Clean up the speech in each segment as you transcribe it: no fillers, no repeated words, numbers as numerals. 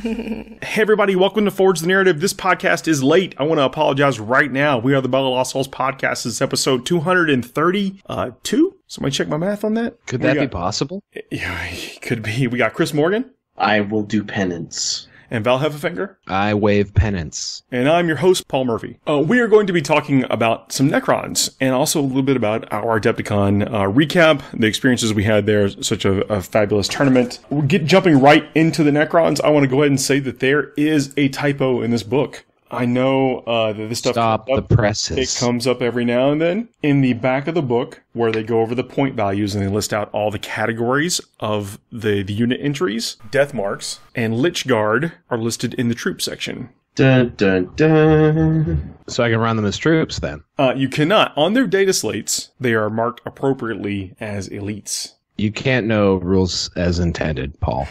Hey everybody, welcome to Forge the Narrative. This podcast is late. I want to apologize right now. We are the Battle of Lost Souls podcast. This is episode 232. Somebody check my math on that? Could that be possible? Yeah, it could be. We got Chris Morgan. I will do penance. And Val Heffelfinger. I wave penance. And I'm your host, Paul Murphy. We are going to be talking about some Necrons and also a little bit about our Adepticon recap, the experiences we had there, such a fabulous tournament. Jumping right into the Necrons, I want to go ahead and say that there is a typo in this book. I know that this stuff Stop the presses. It comes up every now and then. In the back of the book, where they go over the point values and they list out all the categories of the unit entries, death marks, and Lich Guard are listed in the troop section. Dun, dun, dun. So I can run them as troops then? You cannot. On their data slates, they are marked appropriately as elites. You can't know rules as intended, Paul.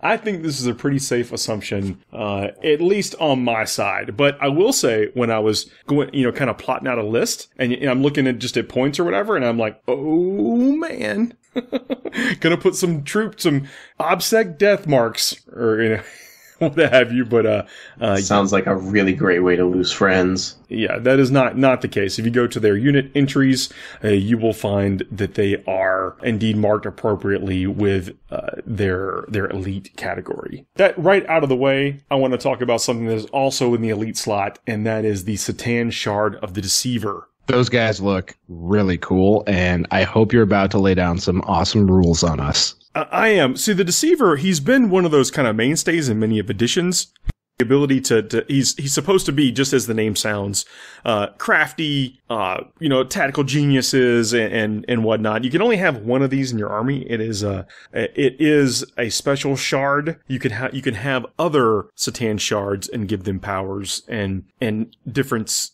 I think this is a pretty safe assumption, at least on my side. But I will say, when I was going, kind of plotting out a list, and I'm looking at just at points or whatever, and I'm like, oh man, gonna put some troops, some OBSEC death marks, or what have you, but sounds like a really great way to lose friends. Yeah, that is not the case. If you go to their unit entries, you will find that they are indeed marked appropriately with their elite category. That right out of the way, I want to talk about something that is also in the elite slot, and that is the Satan Shard of the Deceiver. Those guys look really cool, and I hope you're about to lay down some awesome rules on us. I am. See, the Deceiver, he's been one of those kind of mainstays in many of editions. The ability to he's supposed to be, just as the name sounds, crafty, tactical geniuses and whatnot. You can only have one of these in your army. It is a special shard. You can have other Satan shards and give them powers and different.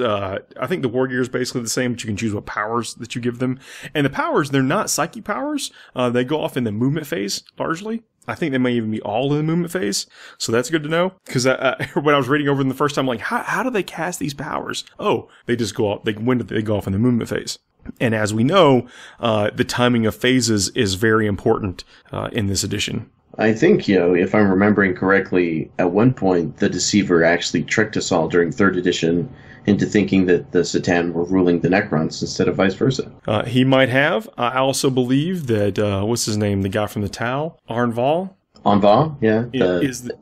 I think the war gear is basically the same, but you can choose what powers that you give them. And the powers, they're not psychic powers. They go off in the movement phase largely. I think they may even be all in the movement phase, so that's good to know. Because when I was reading over them the first time, I'm like, how do they cast these powers? Oh, they just go off. When do they go off in the movement phase? And as we know, the timing of phases is very important in this edition. I think, if I'm remembering correctly, at one point the Deceiver actually tricked us all during 3rd edition into thinking that the Satan were ruling the Necrons instead of vice versa. He might have. I also believe that, what's his name, the guy from the Tau? Arnval? Arnval, yeah.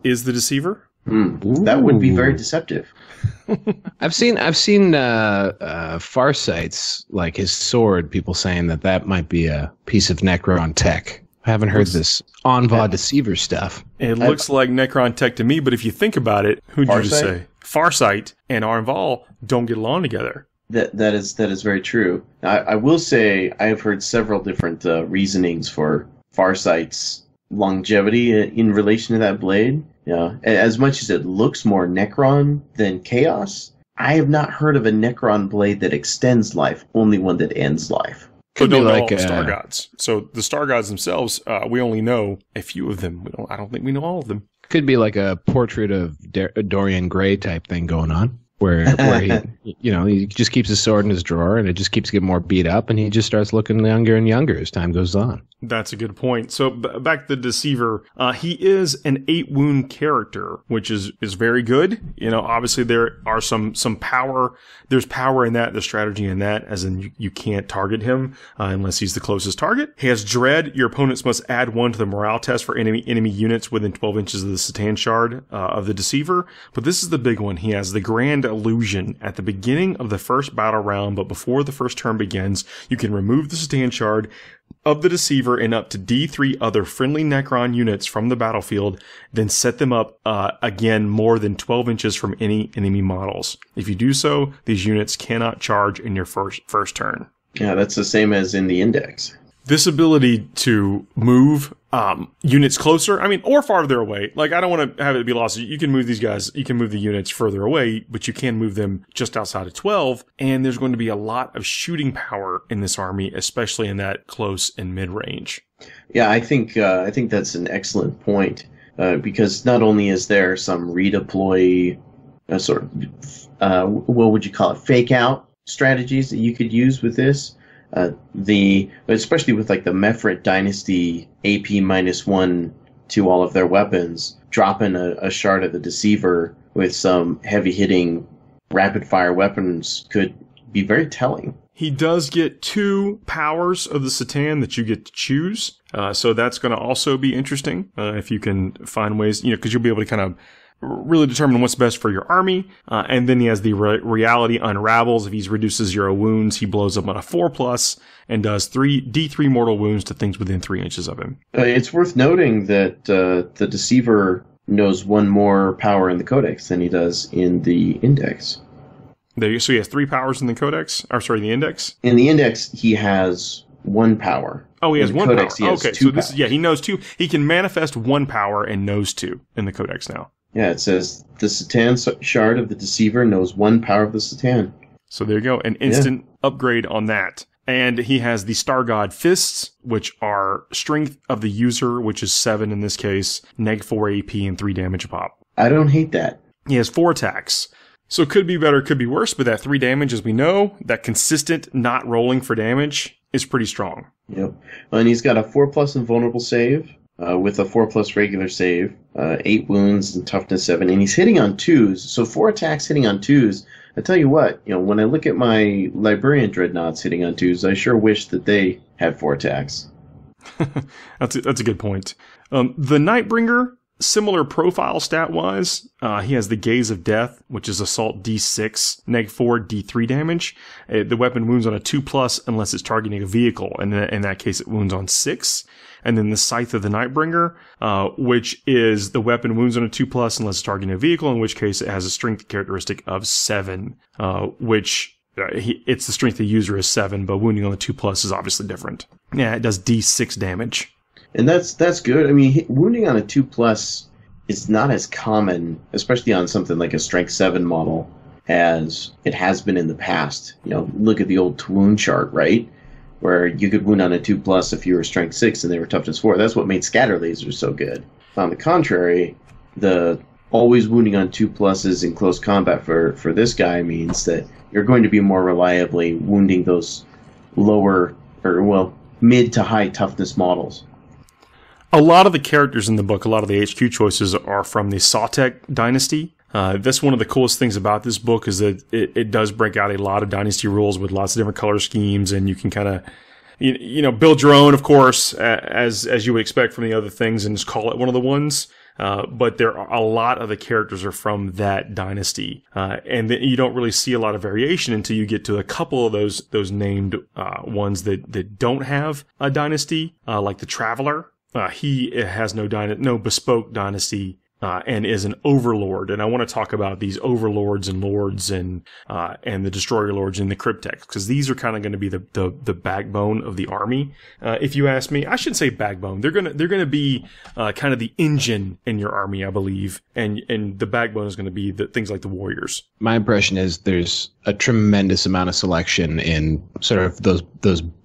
Is the Deceiver? That would be very deceptive. I've seen Farsight's, like his sword, people saying that might be a piece of Necron tech. I haven't heard this Arnval Deceiver stuff. It looks like Necron tech to me, but if you think about it, who'd you just say? Farsight and Arnval don't get along together. That is very true. I will say I have heard several different reasonings for Farsight's longevity in relation to that blade. As much as it looks more Necron than Chaos, I have not heard of a Necron blade that extends life, only one that ends life. Could be like Star Gods. So the Star Gods themselves, we only know a few of them. I don't think we know all of them. Could be like a portrait of Dorian Gray type thing going on, where he just keeps his sword in his drawer and it just keeps getting more beat up, and he just starts looking younger and younger as time goes on. That's a good point. So back to the Deceiver, he is an 8-wound character, which is very good. Obviously there are some power. There's power in that, the strategy in that, as in you can't target him unless he's the closest target. He has Dread. Your opponents must add 1 to the morale test for enemy units within 12 inches of the Satan Shard of the Deceiver. But this is the big one. He has the Grand Illusion. At the beginning of the first battle round, but before the first turn begins, you can remove the Satan Shard of the Deceiver and up to D3 other friendly Necron units from the battlefield, then set them up again more than 12 inches from any enemy models. If you do so, these units cannot charge in your first turn. Yeah, that's the same as in the Index. This ability to move units closer, or farther away. Like, I don't want to have it be lost. You can move these guys, you can move the units further away, but you can move them just outside of 12. And there's going to be a lot of shooting power in this army, especially in that close and mid-range. Yeah, I think that's an excellent point, because not only is there some redeploy, what would you call it, fake out strategies that you could use with this. Especially with like the Mefrit Dynasty AP -1 to all of their weapons, dropping a shard of the deceiver with some heavy-hitting, rapid-fire weapons could be very telling. He does get 2 powers of the Satan that you get to choose. So that's going to also be interesting if you can find ways, because you'll be able to kind of really determine what's best for your army. And then he has the reality unravels. If he reduces 0 wounds, he blows up on a 4+ and does D3 mortal wounds to things within 3 inches of him. It's worth noting that the deceiver knows 1 more power in the Codex than he does in the Index. So he has 3 powers in the Codex? The Index? In the Index, he has 1 power. Oh, he has 1 Codex, power. He has okay, 2 so this, powers. he knows 2. He can manifest 1 power and knows 2 in the Codex now. Yeah, it says the Satan shard of the deceiver knows 1 power of the Satan. So there you go, an instant upgrade on that. And he has the Star God Fists, which are strength of the user, which is 7 in this case, -4 AP and 3 damage a pop. I don't hate that. He has 4 attacks. So it could be better, could be worse, but that 3 damage, as we know, that consistent not rolling for damage is pretty strong. Yep. And he's got a 4+ invulnerable save with a 4+ regular save, 8 wounds and toughness 7, and he's hitting on 2s. So 4 attacks hitting on 2s. I tell you what, when I look at my Librarian Dreadnoughts hitting on 2s, I sure wish that they had 4 attacks. That's a good point. The Nightbringer, similar profile stat-wise, he has the Gaze of Death, which is Assault D6, -4 D3 damage. The weapon wounds on a 2+ unless it's targeting a vehicle, and in that case it wounds on 6. And then the Scythe of the Nightbringer, which is the weapon wounds on a 2+ unless it's targeting a vehicle, in which case it has a strength characteristic of 7, which it's the strength of the user is 7, but wounding on the 2+ is obviously different. Yeah, it does D6 damage. And that's good. I mean, wounding on a 2+ is not as common, especially on something like a Strength 7 model, as it has been in the past. Look at the old Twoon chart, right? Where you could wound on a 2+ if you were Strength 6 and they were Toughness 4. That's what made scatter lasers so good. On the contrary, the always wounding on 2+ in close combat for this guy means that you're going to be more reliably wounding those lower, mid to high toughness models. A lot of the characters in the book, a lot of the HQ choices are from the Sautek dynasty. That's one of the coolest things about this book is that it does break out a lot of dynasty rules with lots of different color schemes, and you can kind of, build your own, of course, as you would expect from the other things, and just call it one of the ones. But there are a lot of the characters are from that dynasty, and you don't really see a lot of variation until you get to a couple of those named ones that don't have a dynasty, like the Traveler. He has no bespoke dynasty, and is an overlord. And I want to talk about these overlords and lords and the destroyer lords in the Cryptek, because these are kind of going to be the backbone of the army. If you ask me, I shouldn't say backbone. They're gonna be kind of the engine in your army, I believe, and the backbone is going to be the things like the warriors. My impression is there's a tremendous amount of selection in sort of those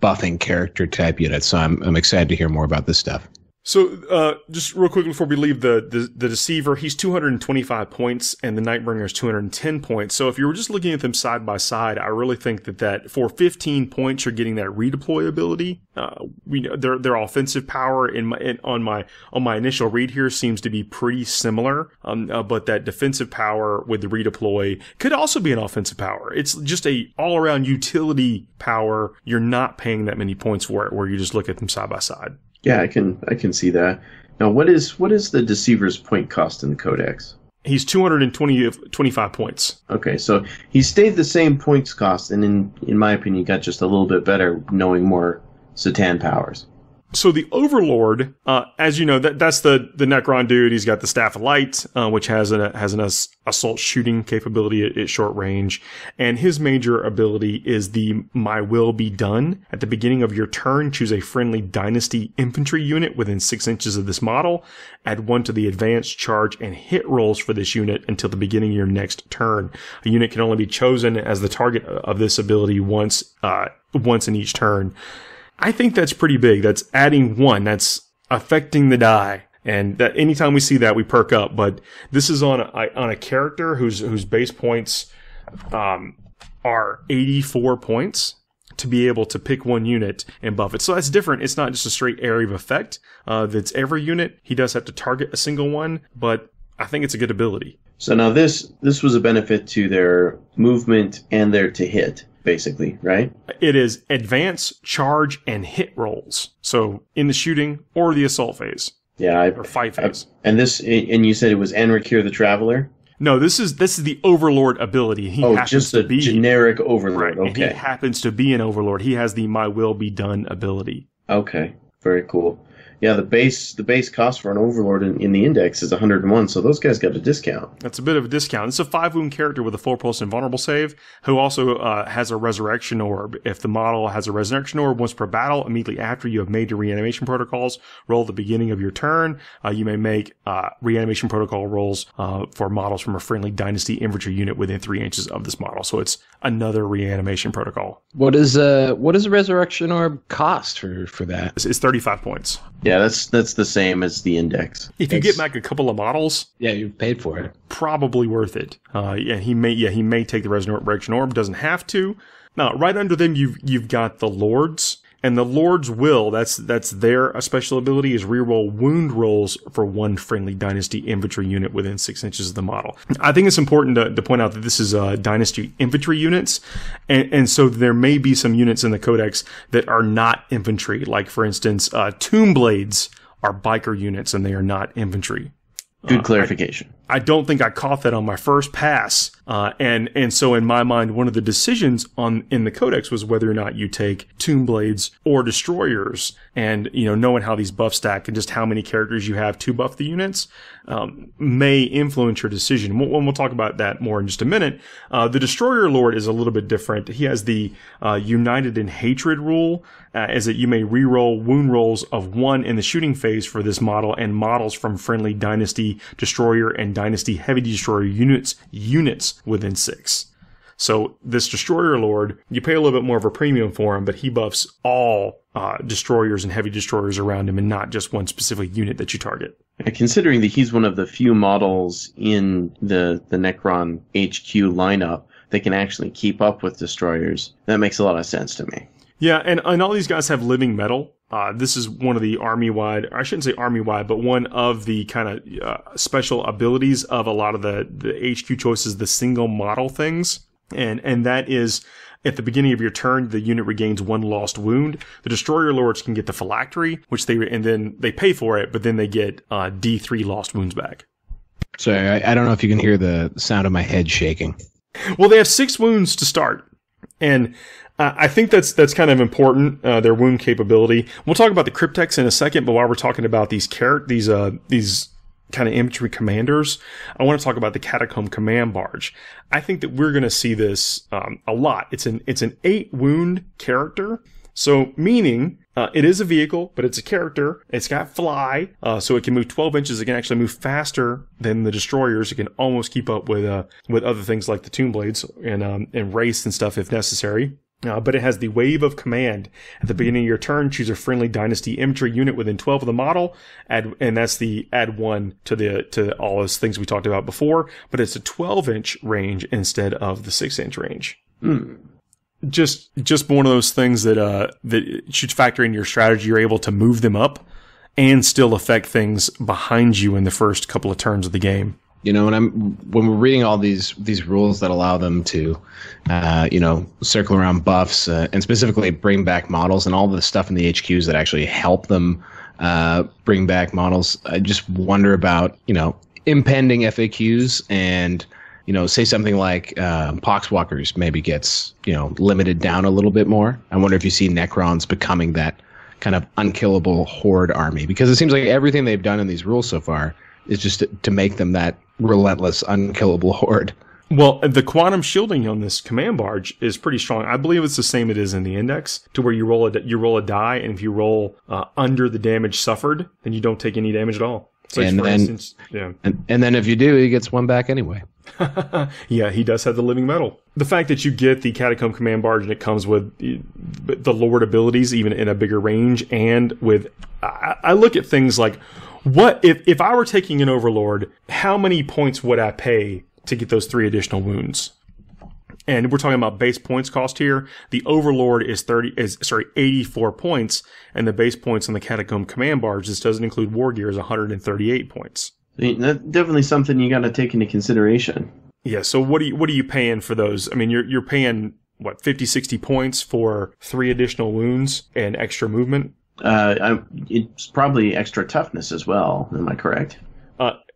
buffing character type units. So I'm excited to hear more about this stuff. So, just real quickly before we leave the Deceiver, he's 225 points, and the Nightbringer is 210 points. So if you were just looking at them side by side, I really think that for 15 points, you're getting that redeploy ability. Their offensive power on my initial read here seems to be pretty similar. But that defensive power with the redeploy could also be an offensive power. It's just a all around utility power. You're not paying that many points for it, where you just look at them side by side. Yeah, I can see that. Now, what is the Deceiver's point cost in the Codex? He's 225 points. Okay, so he stayed the same points cost, and in my opinion, got just a little bit better knowing more Satan powers. So the Overlord, as you know, that's the Necron dude. He's got the Staff of Light, which has an assault shooting capability at short range, and his major ability is the My Will Be Done. At the beginning of your turn, choose a friendly Dynasty infantry unit within 6 inches of this model. Add 1 to the advanced, charge, and hit rolls for this unit until the beginning of your next turn. A unit can only be chosen as the target of this ability once in each turn. I think that's pretty big. That's adding 1. That's affecting the die. And that anytime we see that, we perk up. But this is on a character whose base points are 84 points. to be able to pick one unit and buff it. So that's different. It's not just a straight area of effect that's every unit. He does have to target a single one, but I think it's a good ability. So now this was a benefit to their movement and their to hit, basically, right? It is advance, charge, and hit rolls. So in the shooting or the assault phase. Yeah, or fight phase. And you said it was Enricure the Traveler? No, this is the Overlord ability. He happens just to a be generic Overlord. Right, Okay. and he happens to be an Overlord. He has the My Will Be Done ability. Okay, very cool. Yeah, the base cost for an Overlord in the Index is 101, so those guys got a discount. That's a bit of a discount. It's a 5-wound character with a 4+ invulnerable save, who also has a Resurrection Orb. If the model has a Resurrection Orb once per battle, immediately after you have made your Reanimation protocols, roll at the beginning of your turn. You may make Reanimation protocol rolls for models from a friendly Dynasty infantry unit within 3 inches of this model. So it's another Reanimation protocol. What does a Resurrection Orb cost for that? It's 35 points. Yeah, that's the same as the Index. If you get back a couple of models, yeah, you paid for it. Probably worth it. He may take the Resurrection Orb. Doesn't have to. Now, right under them, you've got the Lords. And the Lord's Will, that's their special ability, is reroll wound rolls for one friendly Dynasty infantry unit within 6 inches of the model. I think it's important to point out that this is Dynasty infantry units, and so there may be some units in the Codex that are not infantry. Like, for instance, Tomb Blades are biker units, and they are not infantry. Good clarification. I don't think I caught that on my first pass, and so in my mind, one of the decisions in the Codex was whether or not you take Tomb Blades or Destroyers, and knowing how these buffs stack and just how many characters you have to buff the units may influence your decision. We'll talk about that more in just a minute. The Destroyer Lord is a little bit different. He has the United in Hatred rule, as that you may reroll wound rolls of 1 in the shooting phase for this model and models from friendly Dynasty Destroyer and Dynasty Heavy Destroyer units within 6. So this Destroyer Lord, you pay a little bit more of a premium for him, but he buffs all destroyers and heavy destroyers around him and not just one specific unit that you target. And considering that he's one of the few models in the Necron HQ lineup that can actually keep up with destroyers, that makes a lot of sense to me. Yeah, and all these guys have living metal. This is one of the army-wide, I shouldn't say army-wide, but one of the kind of special abilities of a lot of the HQ choices, the single model things. And that is, at the beginning of your turn, the unit regains 1 lost wound. The Destroyer Lords can get the Phylactery, and then they pay for it, but then they get D3 lost wounds back. Sorry, I don't know if you can hear the sound of my head shaking. Well, they have 6 wounds to start. And I think that's kind of important, their wound capability. We'll talk about the Crypteks in a second, but while we're talking about these kind of infantry commanders, I want to talk about the Catacomb Command Barge. I think that we're going to see this a lot. It's an 8 wound character, so meaning it is a vehicle, but it's a character. It's got fly, so it can move 12 inches. It can actually move faster than the destroyers. It can almost keep up with other things like the Tomb Blades and Wraiths and stuff if necessary. But it has the Wave of Command. At the beginning of your turn, choose a friendly Dynasty infantry unit within 12 of the model, and that's the add 1 to all those things we talked about before. But it's a 12-inch range instead of the 6-inch range. Just one of those things that should factor in your strategy. You're able to move them up and still affect things behind you in the first couple of turns of the game. When we're reading all these rules that allow them to, circle around buffs and specifically bring back models and all the stuff in the HQs that actually help them bring back models, I just wonder about, impending FAQs and, say something like Poxwalkers maybe gets, limited down a little bit more. I wonder if you see Necrons becoming that kind of unkillable horde army, because it seems like everything they've done in these rules so far is just to make them that relentless, unkillable horde. Well, the quantum shielding on this command barge is pretty strong. I believe it's the same it is in the Index, to where you roll a die, and if you roll under the damage suffered, then you don't take any damage at all. So and then if you do, he gets 1 back anyway. Yeah, he does have the living metal. The fact that you get the Catacomb Command Barge and it comes with the Lord abilities, even in a bigger range, and with I look at things like, what if I were taking an Overlord, how many points would I pay to get those 3 additional wounds? And we're talking about base points cost here. The Overlord is 84 points, and the base points on the Catacomb Command Barge, this doesn't include War Gear, is 138 points. That's definitely something you got to take into consideration. Yeah, so what are you paying for those? I mean, you're paying, 50, 60 points for 3 additional wounds and extra movement? It's probably extra toughness as well. Am I correct?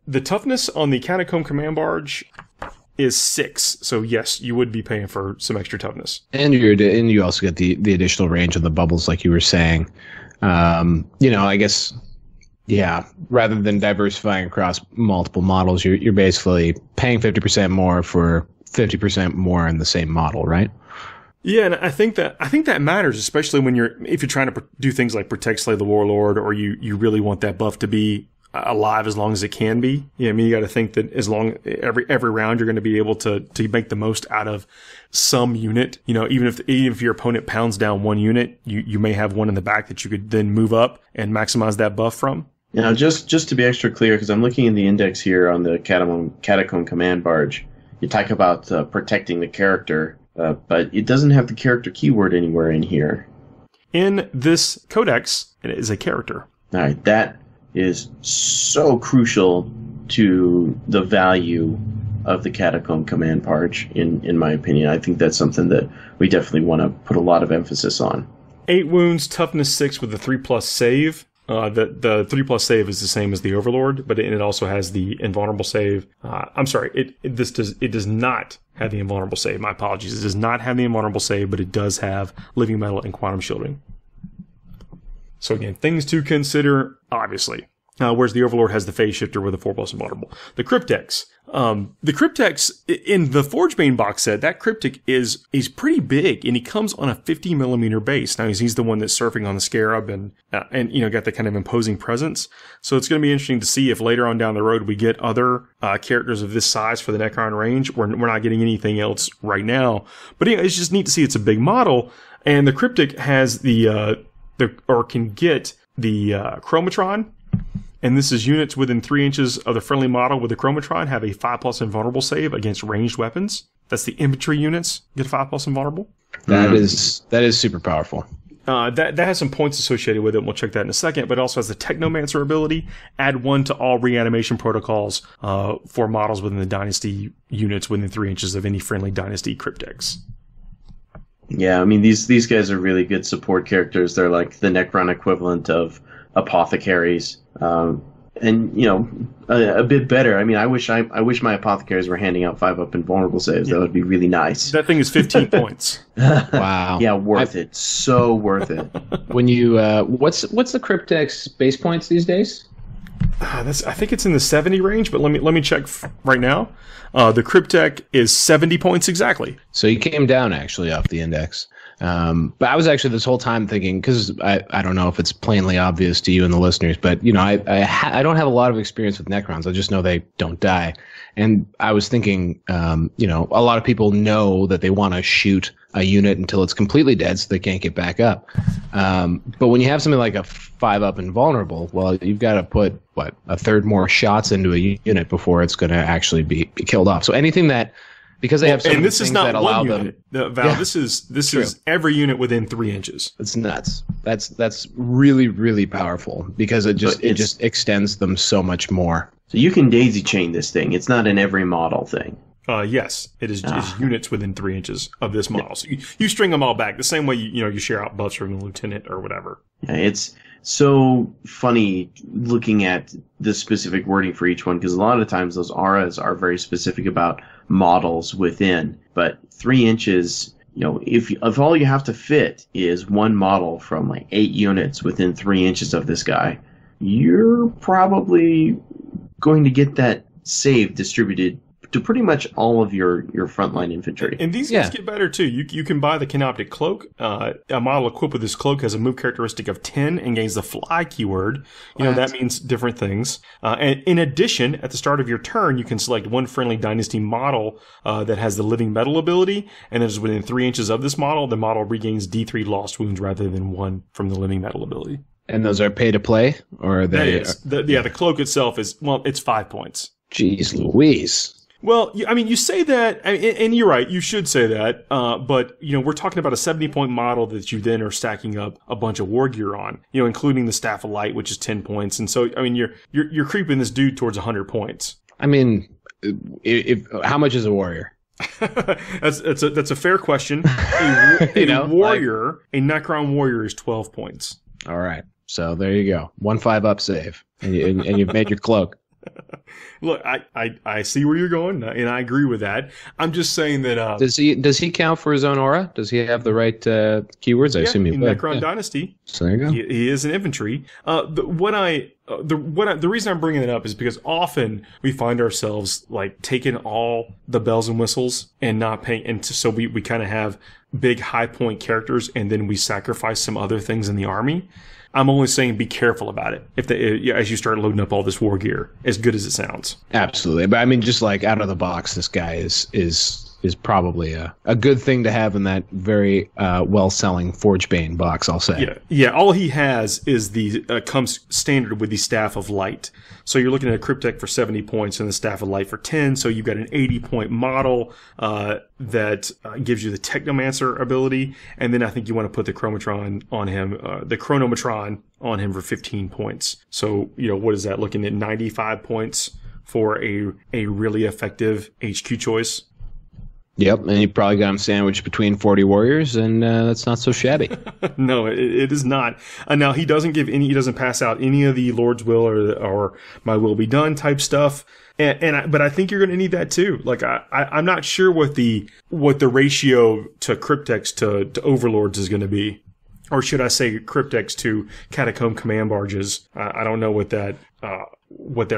The toughness on the Catacomb Command Barge is 6, so yes, you would be paying for some extra toughness. And you also get the additional range of the bubbles, like you were saying. I guess, yeah, rather than diversifying across multiple models, you're basically paying 50% more for 50% more in the same model, right? Yeah, and I think that matters, especially if you're trying to do things like protect, slay the warlord, or you really want that buff to be alive as long as it can be. Yeah, I mean, you got to think that as long every round you're going to be able to make the most out of some unit. Even if your opponent pounds down one unit, you may have one in the back that you could then move up and maximize that buff from. Now, just to be extra clear, because I'm looking in the index here on the Catacomb Command Barge, you talk about protecting the character, but it doesn't have the character keyword anywhere in here. In this codex, it is a character. All right, that is so crucial to the value of the Catacomb Command Barge, in my opinion. I think that's something that we definitely want to put a lot of emphasis on. 8 wounds, toughness 6 with a 3+ save. The 3+ save is the same as the Overlord, but it also has the invulnerable save. I'm sorry, it does not have the invulnerable save. My apologies. It does not have the invulnerable save, but it does have living metal and quantum shielding. So again, things to consider, obviously. Whereas the Overlord has the phase shifter with a 4+ invulnerable. The Crypteks. The Crypteks, in the Forgebane box set, that Cryptek is pretty big, and he comes on a 50mm base. Now, he's the one that's surfing on the Scarab and got that kind of imposing presence. So it's going to be interesting to see if later on down the road we get other characters of this size for the Necron range. We're not getting anything else right now. But it's just neat to see it's a big model. And the Cryptek has can get the Chromatron. And this is units within 3 inches of the friendly model with the Chromatron have a 5+ invulnerable save against ranged weapons. That's the infantry units get a 5+ invulnerable. That is super powerful. That has some points associated with it, and we'll check that in a second, but it also has the Technomancer ability. Add 1 to all reanimation protocols for models within the Dynasty units within 3 inches of any friendly Dynasty Crypteks. Yeah, I mean, these guys are really good support characters. They're like the Necron equivalent of apothecaries. And a bit better. I mean, I wish my apothecaries were handing out 5+ invulnerable saves. Yeah. That would be really nice. That thing is 15 points. Wow. Yeah, worth it. So worth it. When you what's the Cryptek's base points these days? I think it's in the 70 range, but let me check right now. The Cryptek is 70 points exactly. So you came down actually off the index. But I was actually this whole time thinking, because I don't know if it's plainly obvious to you and the listeners, but I don't have a lot of experience with Necrons. I just know they don't die. And I was thinking, a lot of people know that they want to shoot a unit until it's completely dead so they can't get back up. But when you have something like a 5+ invulnerable, well, you've got to put, a third more shots into a unit before it's going to actually be killed off. So anything that, because they have some things that allow them. Val, yeah, this is every unit within 3 inches. It's nuts. That's really, really powerful because it just extends them so much more. So you can daisy chain this thing. It's not an every model thing. Yes, it is units within 3 inches of this model. So you string them all back the same way you share out buffs from the lieutenant or whatever. Yeah, it's so funny looking at the specific wording for each one because a lot of times those auras are very specific about models within. But 3 inches, if all you have to fit is one model from like 8 units within 3 inches of this guy, you're probably going to get that save distributed to pretty much all of your frontline infantry. And these guys get better too. You can buy the Canoptic Cloak. A model equipped with this cloak has a move characteristic of 10 and gains the fly keyword. That means different things. And in addition, at the start of your turn, you can select one friendly Dynasty model that has the living metal ability, and it is within 3 inches of this model. The model regains D3 lost wounds rather than 1 from the living metal ability. And those are pay to play, or are they? The cloak itself is it's 5 points. Jeez Louise. Well, I mean, you say that, and you're right, you should say that, but, we're talking about a 70-point model that you then are stacking up a bunch of war gear on, including the Staff of Light, which is 10 points. And so, I mean, you're creeping this dude towards 100 points. I mean, how much is a warrior? That's a fair question. A warrior, a Necron warrior is 12 points. All right. So there you go. 1/5 up save. And you've made your cloak. Look, I see where you're going, and I agree with that. I'm just saying that does he count for his own aura? Does he have the right keywords? I assume he would. Necron Dynasty. So there you go. He is an infantry. The reason I'm bringing it up is because often we find ourselves like taking all the bells and whistles and not paying, and so we kind of have big high point characters, and then we sacrifice some other things in the army. I'm only saying be careful about it as you start loading up all this war gear, as good as it sounds. Absolutely. But I mean, just like out of the box, this guy is probably a good thing to have in that very well-selling Forgebane box, I'll say. Yeah. All he has is comes standard with the Staff of Light. So you're looking at a Cryptek for 70 points and the Staff of Light for 10. So you've got an 80-point model that gives you the Technomancer ability, and then I think you want to put the Chronometron on him for 15 points. So what is that? Looking at 95 points for a really effective HQ choice. Yep, and you probably got him sandwiched between 40 warriors, and that's not so shabby. No, it is not. Now he doesn't pass out any of the Lord's Will or My Will Be Done type stuff. But I think you're going to need that too. Like I'm not sure what the ratio to Crypteks to Overlords is going to be, or should I say Crypteks to Catacomb Command Barges. I don't know what that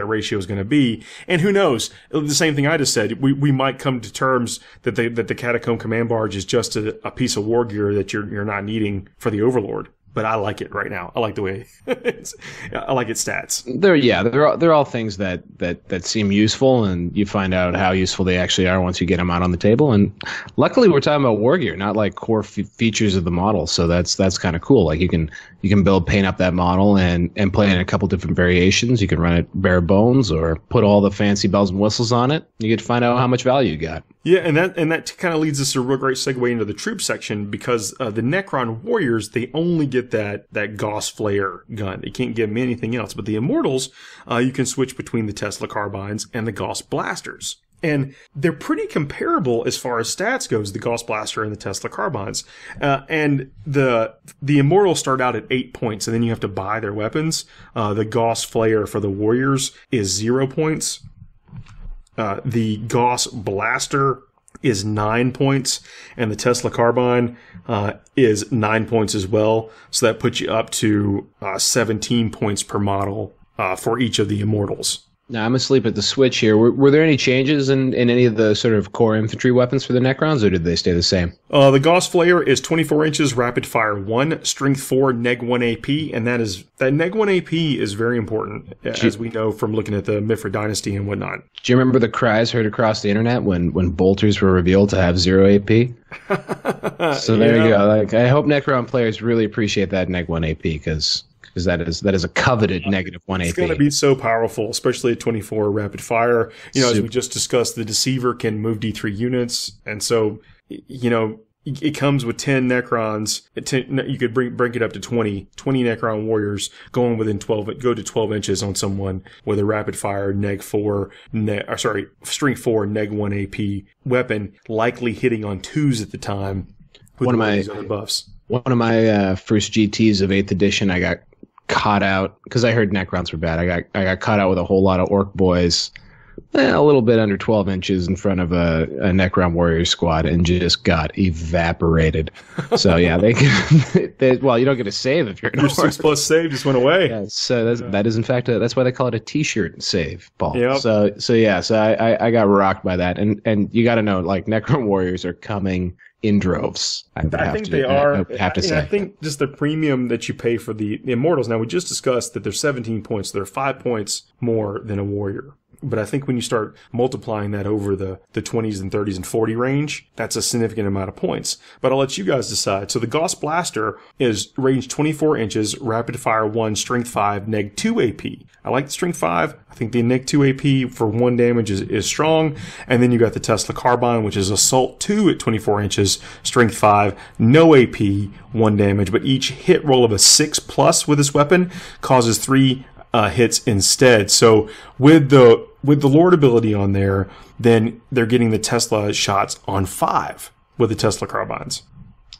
ratio is going to be, and who knows? The same thing I just said. We might come to terms that the Catacomb Command Barge is just a piece of war gear that you're not needing for the Overlord. But I like it right now. I like the way I like its stats. They're all things that seem useful, and you find out how useful they actually are once you get them out on the table. And luckily, we're talking about war gear, not like core features of the model. So that's kind of cool. Like you can paint up that model and play in a couple different variations. You can run it bare bones or put all the fancy bells and whistles on it. You get to find out how much value you got. Yeah, and that kind of leads us to a real great segue into the troop section, because the Necron warriors, they only get that Gauss flare gun. They can't give them anything else. But the Immortals, you can switch between the Tesla carbines and the Gauss blasters. And they're pretty comparable as far as stats goes, the Gauss blaster and the Tesla carbines. And the Immortals start out at 8 points, and then you have to buy their weapons. The Gauss flare for the warriors is 0 points. The Gauss blaster is 9 points, and the Tesla carbine is 9 points as well. So that puts you up to 17 points per model for each of the Immortals. Now, I'm asleep at the switch here. Were there any changes in any of the sort of core infantry weapons for the Necrons, or did they stay the same? The Gauss Flare is 24 inches, rapid fire 1, strength 4, neg 1 AP, and that neg 1 AP is very important, as we know from looking at the Mithra Dynasty and whatnot. Do you remember the cries heard across the internet when bolters were revealed to have 0 AP? So there you go. Like, I hope Necron players really appreciate that neg 1 AP, because that is a coveted negative 1 AP. It's going to be so powerful, especially at 24 rapid fire. As we just discussed, the Deceiver can move D3 units, and so it comes with 10 Necrons. You could bring it up to 20 Necron warriors going within 12. Go to 12 inches on someone with a rapid fire strength 4 neg 1 AP weapon, likely hitting on 2s at the time. With one of my other buffs. One of my first GTs of 8th edition, I got caught out because I heard Necrons were bad. I got caught out with a whole lot of orc boys, a little bit under 12 inches in front of a Necron warrior squad, and just got evaporated. So yeah, well, you don't get a save if you're an orc. Your 6+ save just went away. Yeah, so that is in fact that's why they call it a T-shirt save, Paul. Yep. So I got rocked by that, and you got to know, like, Necron warriors are coming in droves. I think they are. I have to say. I think just the premium that you pay for the Immortals. Now, we just discussed that they're 17 points. So they're 5 points more than a warrior. But I think when you start multiplying that over the 20s and 30s and 40 range, that's a significant amount of points. But I'll let you guys decide. So the Gauss Blaster is range 24 inches, rapid fire 1, strength 5, neg 2 AP. I like the strength 5. I think the neg 2 AP for 1 damage is strong. And then you got the Tesla Carbine, which is assault 2 at 24 inches, strength 5, no AP, 1 damage. But each hit roll of a 6+ with this weapon causes 3 hits instead. So with the Lord ability on there, then they're getting the Tesla shots on 5 with the Tesla Carbines.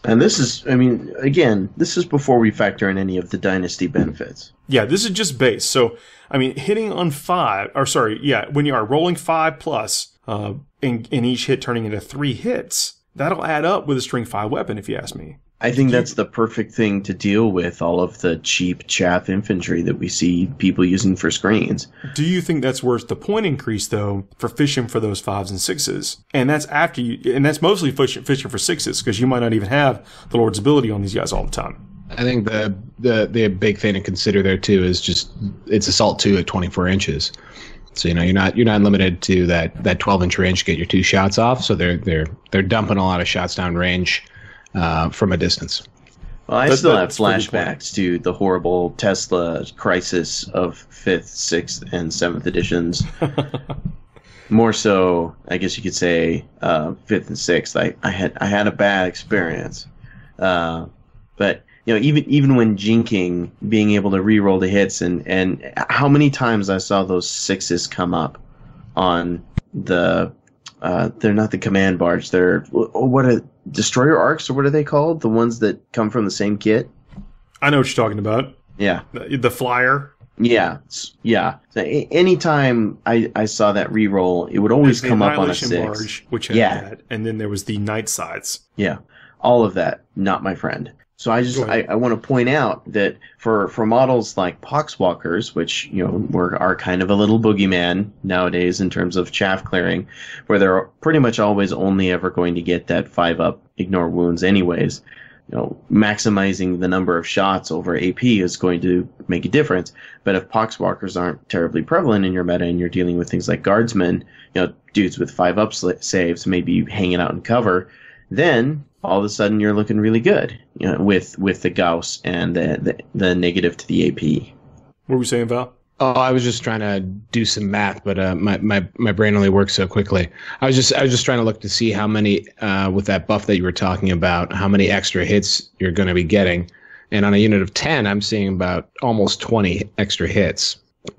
And this is, I mean, again, this is before we factor in any of the dynasty benefits. Yeah, this is just base. So, I mean, hitting on 5, or sorry, yeah, when you are rolling 5+, in each hit turning into 3 hits, that'll add up with a string 5 weapon, if you ask me. I think that's the perfect thing to deal with all of the cheap chaff infantry that we see people using for screens. Do you think that's worth the point increase, though, for fishing for those 5s and 6s? And that's after you, and that's mostly fishing for 6s, because you might not even have the Lord's ability on these guys all the time. I think the big thing to consider there too is just it's assault 2 at 24 inches. So you're not limited to that 12-inch range to get your 2 shots off. So they're dumping a lot of shots down range from a distance. Well, I still have flashbacks to the horrible Tesla crisis of 5th, 6th, and 7th editions. More so, I guess you could say 5th and 6th. I had a bad experience, but you know, even when jinking, being able to re-roll the hits, and how many times I saw those 6s come up on the they're not the command barge. They're what are destroyer arcs, or what are they called? The ones that come from the same kit. I know what you're talking about. Yeah, the flyer. Yeah. So anytime I saw that re-roll, it would always come up on a 6. Barge, which had that, and then there was the night sides. Yeah, all of that, not my friend. So I want to point out that for models like Poxwalkers, which are kind of a little boogeyman nowadays in terms of chaff clearing, where they're pretty much always only ever going to get that 5-up ignore wounds anyways. Maximizing the number of shots over AP is going to make a difference. But if Poxwalkers aren't terribly prevalent in your meta and you're dealing with things like Guardsmen, dudes with 5-up saves, maybe hanging out in cover, then all of a sudden you're looking really good, with the Gauss and the negative to the AP. What were we saying, Val? Oh, I was just trying to do some math, but my brain only works so quickly. I was just trying to look to see how many with that buff that you were talking about, how many extra hits you're going to be getting. And on a unit of 10, I'm seeing about almost 20 extra hits.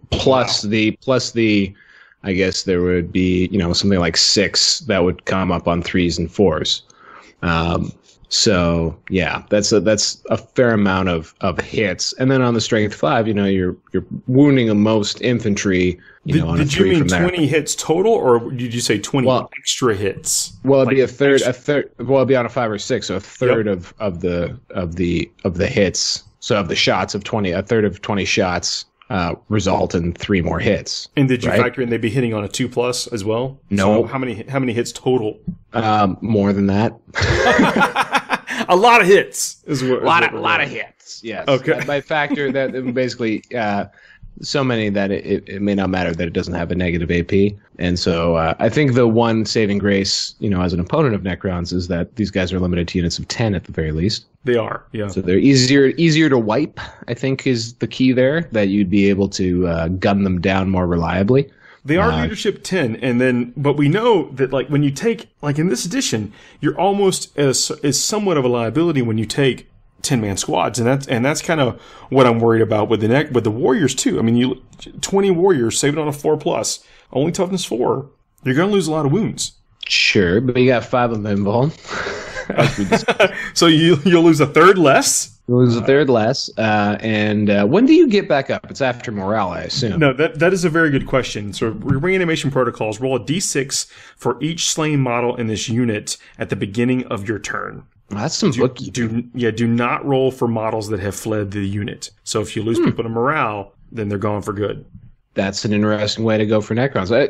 Plus the I guess there would be, something like 6 that would come up on 3s and 4s. So yeah, that's a fair amount of hits. And then on the strength 5, you're wounding the most infantry, on a 3 from there. Did you mean 20 hits total, or did you say 20 extra hits? Well, it'd be a third. Well, it'd be on a 5 or 6, so a third of the hits. So of the shots of 20, a third of 20 shots result in 3 more hits. And did you factor in they'd be hitting on a 2+ as well? No. So how many hits total? More than that. A lot of hits is what. A lot of hits. Yes. Okay. By factor that basically so many that it may not matter that it doesn't have a negative AP. And so I think the one saving grace, as an opponent of Necrons, is that these guys are limited to units of 10 at the very least. They are, yeah. So they're easier to wipe, I think, is the key there, that you'd be able to gun them down more reliably. They are leadership 10, but we know that when you take, in this edition, you're almost as somewhat of a liability when you take 10-man squads, and that's kind of what I'm worried about with the warriors too. I mean, 20 warriors saved on a 4+, only toughness 4. You're going to lose a lot of wounds. Sure, but you got 5 of them involved. So you'll lose a third less. You'll lose a third less. And when do you get back up? It's after morale, I assume. No, that is a very good question. So reanimation protocols roll a d6 for each slain model in this unit at the beginning of your turn. Well, that's some bookkeeping. Do not roll for models that have fled the unit. So if you lose people to morale, then they're gone for good. That's an interesting way to go for Necrons. I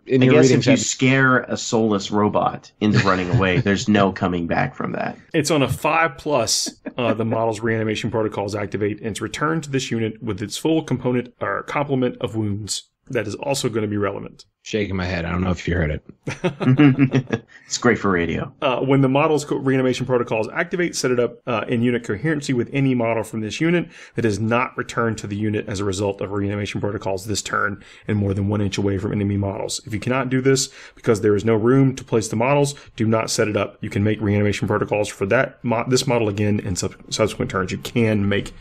guess if you scare a soulless robot into running away, there's no coming back from that. It's on a 5+. The model's reanimation protocols activate, and it's returned to this unit with its full component or complement of wounds that is also going to be relevant. Shaking my head. I don't know if you heard it. It's great for radio. When the model's reanimation protocols activate, set it up in unit coherency with any model from this unit that is not returned to the unit as a result of reanimation protocols this turn and more than 1 inch away from enemy models. If you cannot do this because there is no room to place the models, do not set it up. You can make reanimation protocols for this model again in subsequent turns. You can make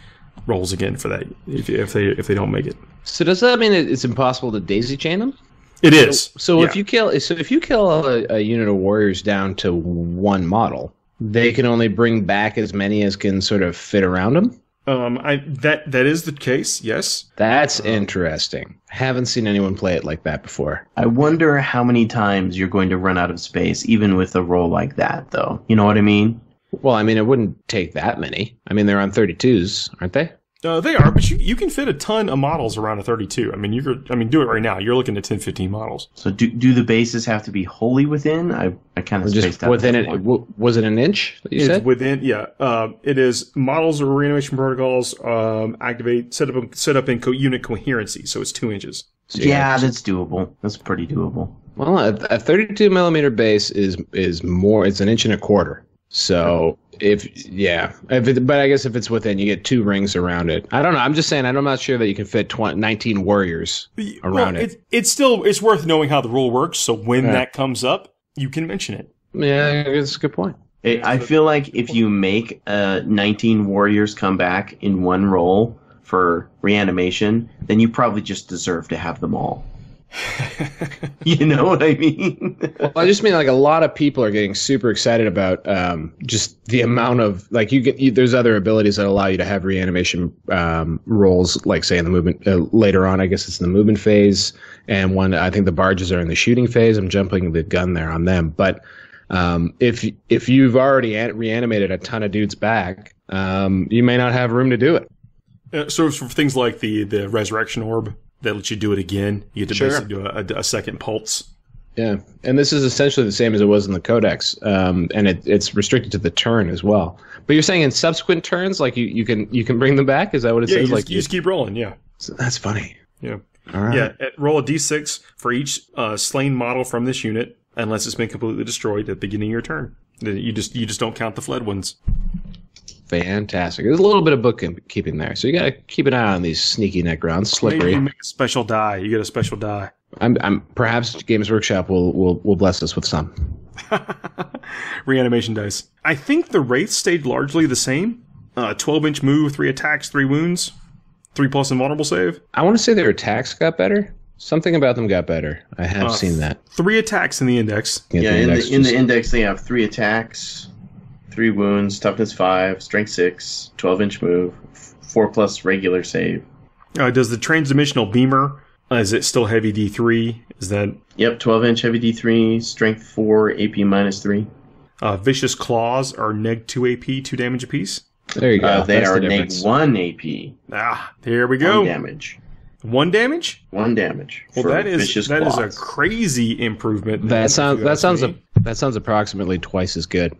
rolls again for that if they don't make it. So does that mean it's impossible to daisy chain them? It is. So if you kill a unit of warriors down to one model, they can only bring back as many as can sort of fit around them. That is the case. Yes. That's interesting. Haven't seen anyone play it like that before. I wonder how many times you're going to run out of space, even with a roll like that, though. You know what I mean? Well, I mean, it wouldn't take that many. I mean, they're on 32s, aren't they? They are, but you can fit a ton of models around a 32. I mean, do it right now. You're looking at 10, 15 models. So do the bases have to be wholly within? I kind of just within it. Was it an inch that you said? Within, yeah. It is models or reanimation protocols activate set up in unit coherency, so it's 2 inches. So yeah, that's doable. That's pretty doable. Well, a 32 millimeter base is more. It's 1.25 inches. So but I guess if it's within, you get 2 rings around it. I don't know. I'm just saying. I'm not sure that you can fit 19 warriors around it. It's worth knowing how the rule works. So when that comes up, you can mention it. Yeah, that's a good point. I feel like if you make 19 warriors come back in one roll for reanimation, then you probably just deserve to have them all. You know what I mean? Well, I just mean like a lot of people are getting super excited about just the amount of like there's other abilities that allow you to have reanimation rolls, like say in the movement later on. I guess it's in the movement phase, and I think the barges are in the shooting phase. I'm jumping the gun there on them, but if you've already reanimated a ton of dudes back, you may not have room to do it. So for things like the resurrection orb. That lets you do it again. You get to basically do a second pulse. Yeah, and this is essentially the same as it was in the Codex, and it's restricted to the turn as well. But you're saying in subsequent turns, like you can bring them back? Is that what it says? You just keep rolling. Yeah, so that's funny. Yeah, all right. Yeah. Roll a d6 for each slain model from this unit, unless it's been completely destroyed at the beginning of your turn. You just don't count the fled ones. Fantastic. There's a little bit of bookkeeping there, so you got to keep an eye on these sneaky Necrons. Slippery. Maybe you make a special die. You get a special die. I'm perhaps Games Workshop will bless us with some reanimation dice. I think the Wraiths stayed largely the same. 12-inch move, 3 attacks, 3 wounds, 3+ invulnerable save. I want to say their attacks got better. Something about them got better. I have seen that. 3 attacks in the index. In the index they have 3 attacks. 3 wounds, toughness 5, strength 6, 12-inch move, 4+ regular save. Does the transdimensional beamer, is it still heavy D3? Is that... Yep, 12-inch heavy D3, strength 4, AP -3. Vicious claws are neg 2 AP, 2 damage apiece. There you go. They are neg 1 AP. There we go. 1 damage. 1 damage? 1 damage. Well, that is a crazy improvement. That sounds approximately twice as good.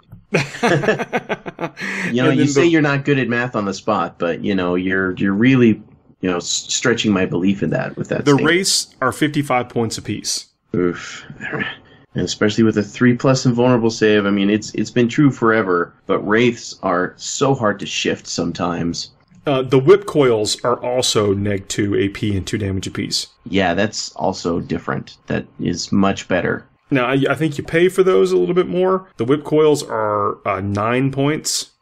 You say you're not good at math on the spot, but you're really stretching my belief in that with that. The Wraiths are 55 points apiece. Oof. And especially with a 3+ invulnerable save. I mean, it's been true forever, but Wraiths are so hard to shift sometimes. The whip coils are also neg 2 AP and 2 damage apiece. Yeah, that's also different. That is much better. Now, I think you pay for those a little bit more. The whip coils are 9 points.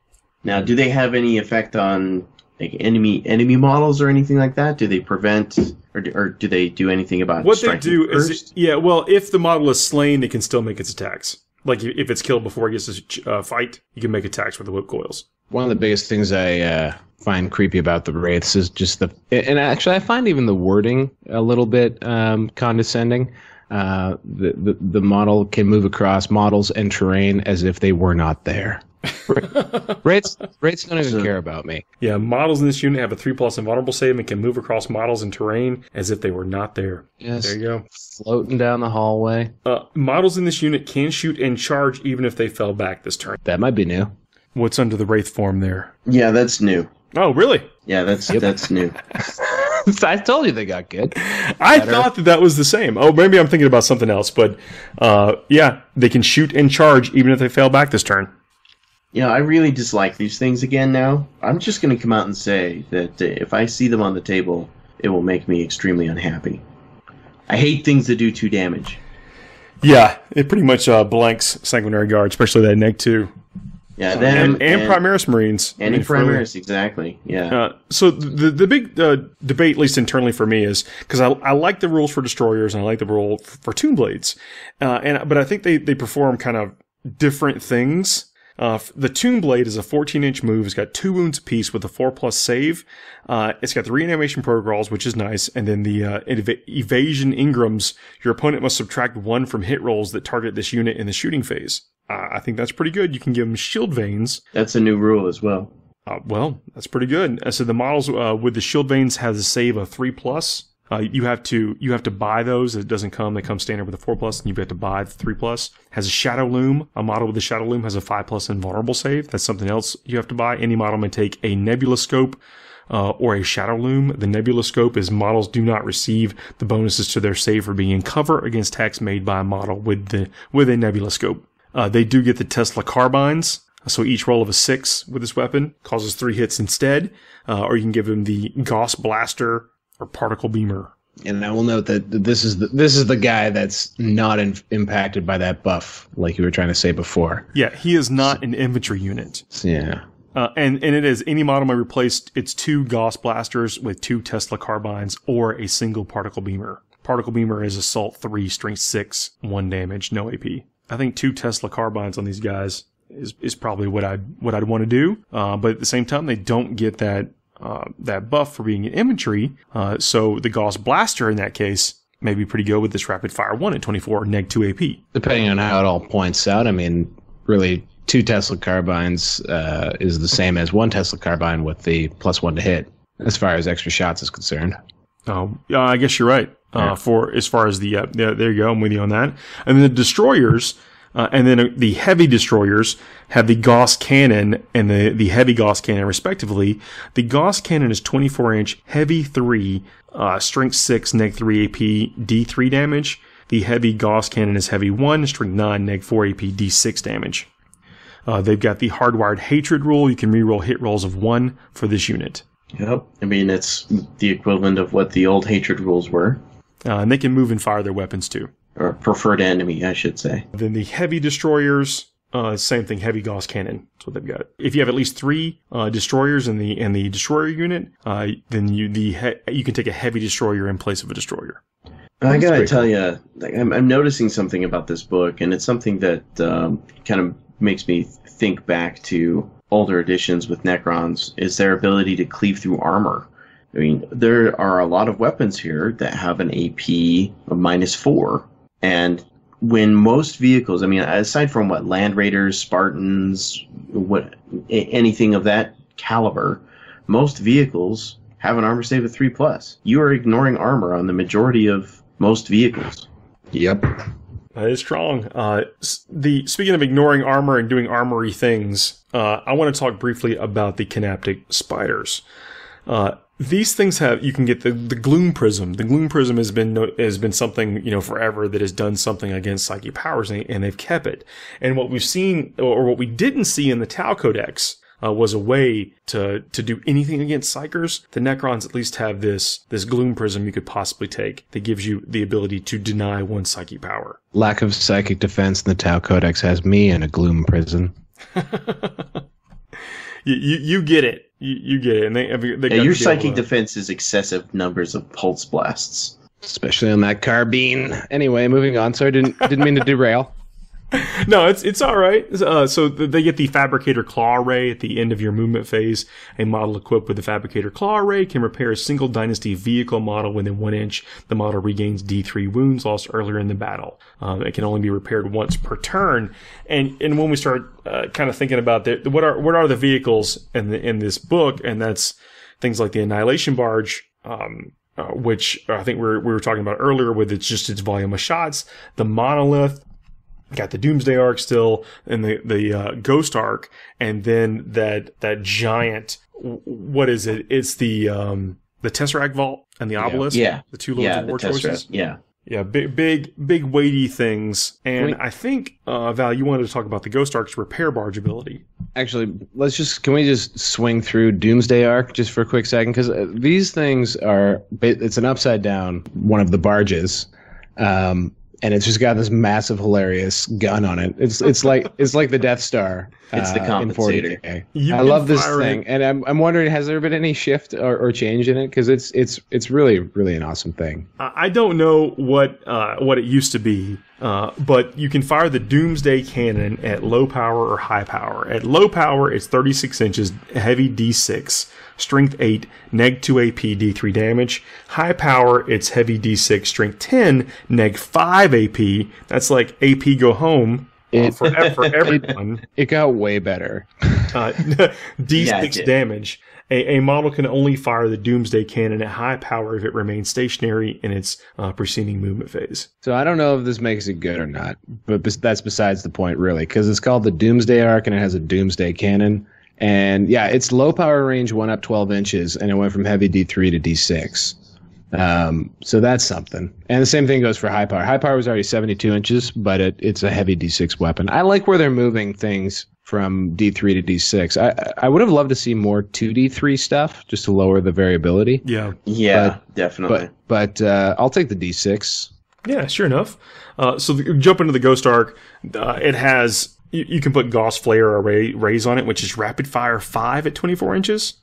Now, do they have any effect on like enemy models or anything like that? Do they prevent, or do they do anything about what they do first? If the model is slain, it can still make its attacks. Like if it's killed before it gets to fight, you can make attacks with the whip coils. One of the biggest things I find creepy about the Wraiths is just and actually I find even the wording a little bit condescending. The model can move across models and terrain as if they were not there. Wraiths don't even care about me. Yeah, models in this unit have a 3+ invulnerable save and can move across models and terrain as if they were not there. Yes, there you go. Floating down the hallway. Models in this unit can shoot and charge even if they fell back this turn. That might be new. What's under the Wraith form there? Yeah, that's new. Oh, really? Yeah, that's new. I told you they got good. I thought that was the same. Oh, maybe I'm thinking about something else. But yeah, they can shoot and charge even if they fail back this turn. I really dislike these things again now. I'm just going to come out and say that if I see them on the table, it will make me extremely unhappy. I hate things that do 2 damage. Yeah, it pretty much blanks Sanguinary Guard, especially that Neg 2. Yeah, them and Primaris Marines. And Primaris, exactly. Yeah. So the big debate, at least internally for me, is because I like the rules for destroyers and I like the rule for Tomb Blades, but I think they perform kind of different things. The Tomb Blade is a 14-inch move. It's got 2 wounds apiece with a 4+ save. It's got the Reanimation protocols, which is nice, and then the evasion Ingrams. Your opponent must subtract 1 from hit rolls that target this unit in the shooting phase. I think that's pretty good. You can give them Shield Veins. That's a new rule as well. Well, that's pretty good. So the models with the Shield Veins has a save of 3+. You have to buy those. It doesn't come. They come standard with a 4+, and you have to buy the 3+. Has a Shadow Loom. A model with a Shadow Loom has a 5+ invulnerable save. That's something else you have to buy. Any model may take a Nebula Scope or a Shadow Loom. The Nebula Scope is models do not receive the bonuses to their save for being in cover against attacks made by a model with a Nebula Scope. They do get the Tesla Carbines. So each roll of a 6 with this weapon causes 3 hits instead. Or you can give them the Gauss Blaster or Particle Beamer. And I will note that this is the guy that's not impacted by that buff, like you were trying to say before. Yeah, he is not an infantry unit. Yeah. And it is any model may replace its 2 Gauss Blasters with 2 Tesla Carbines or a single Particle Beamer. Particle Beamer is Assault 3, Strength 6, 1 damage, no AP. I think 2 Tesla Carbines on these guys is probably what I'd want to do. But at the same time, they don't get that buff for being an infantry. So the Gauss Blaster in that case may be pretty good with this Rapid Fire 1 at 24 neg 2 AP. Depending on how it all points out, I mean, really 2 Tesla Carbines is the same as 1 Tesla Carbine with the +1 to hit, as far as extra shots is concerned. Oh, I guess you're right. For as far as the there you go, I'm with you on that. And then the destroyers, and then the heavy destroyers have the Gauss Cannon and the heavy Gauss Cannon respectively. The Gauss Cannon is 24-inch, heavy 3, strength 6, neg 3 AP, D3 damage. The heavy Gauss Cannon is heavy 1, strength 9, neg 4 AP, D6 damage. They've got the Hardwired Hatred rule. You can reroll hit rolls of 1 for this unit. Yep. I mean, it's the equivalent of what the old Hatred rules were. And they can move and fire their weapons too. Or preferred enemy, I should say. Then the heavy destroyers, same thing, heavy Gauss Cannon. That's what they've got. If you have at least 3 destroyers in the destroyer unit, then you can take a heavy destroyer in place of a destroyer. I gotta tell you, I'm noticing something about this book, and it's something that kind of makes me think back to older editions with Necrons, is their ability to cleave through armor. I mean, there are a lot of weapons here that have an AP of -4, and when most vehicles, I mean, aside from Land Raiders, Spartans, anything of that caliber, most vehicles have an armor save of 3+. You are ignoring armor on the majority of most vehicles. Yep. That is strong. Speaking of ignoring armor and doing armory things, I want to talk briefly about the Cryptek spiders. These things you can get the Gloom Prism. The Gloom Prism has been something, forever that has done something against Psychic powers, and they've kept it. And what we've seen, or what we didn't see in the Tau Codex, was a way to do anything against Psychers. The Necrons at least have this Gloom Prism you could possibly take that gives you the ability to deny one Psychic power. Lack of psychic defense in the Tau Codex has me in a Gloom Prison. You get it. You get it. And they your psychic defense is excessive numbers of pulse blasts. Especially on that carbine. Anyway, moving on. Sorry, didn't mean to derail. No, it's all right. So they get the Fabricator Claw Array at the end of your movement phase. A model equipped with the Fabricator Claw Array can repair a single Dynasty vehicle model within 1 inch. The model regains D3 wounds lost earlier in the battle. It can only be repaired once per turn. And when we start kind of thinking about what are the vehicles in this book, and that's things like the Annihilation Barge, which I think we were talking about earlier with its volume of shots, the Monolith. Got the Doomsday Arc still, and the Ghost Arc, and then that giant. What is it? It's the the Tesseract Vault and the Obelisk. Yeah. The two Lords of War choices. Yeah. Yeah, big, weighty things. And I think, Val, you wanted to talk about the Ghost Ark's repair barge ability. Actually, can we just swing through Doomsday Arc just for a quick second? Because these things it's an upside down one of the barges. And it's just got this massive, hilarious gun on it. It's like the Death Star. It's the compensator. In 40K. I love this thing, and I'm wondering, has there been any shift or change in it? Because it's really, really an awesome thing. I don't know what it used to be, but you can fire the Doomsday Cannon at low power or high power. At low power, it's 36 inches, heavy D6. Strength 8, neg 2 AP, D3 damage. High power, it's heavy D6, strength 10, neg 5 AP. That's like AP go home for everyone. It got way better. D6 damage. A model can only fire the Doomsday Cannon at high power if it remains stationary in its preceding movement phase. So I don't know if this makes it good or not, but that's besides the point, really, because it's called the Doomsday Arc and it has a Doomsday Cannon. And yeah, it's low power range went up 12 inches, and it went from heavy D3 to D6. So that's something. And the same thing goes for high power. High power was already 72 inches, but it's a heavy D6 weapon. I like where they're moving things from D3 to D6. I would have loved to see more 2D3 stuff just to lower the variability. Yeah, definitely. But I'll take the D6. Yeah, sure enough. So jump into the Ghost Arc. It has... You can put Gauss Flare arrays on it, which is rapid fire 5 at 24 inches.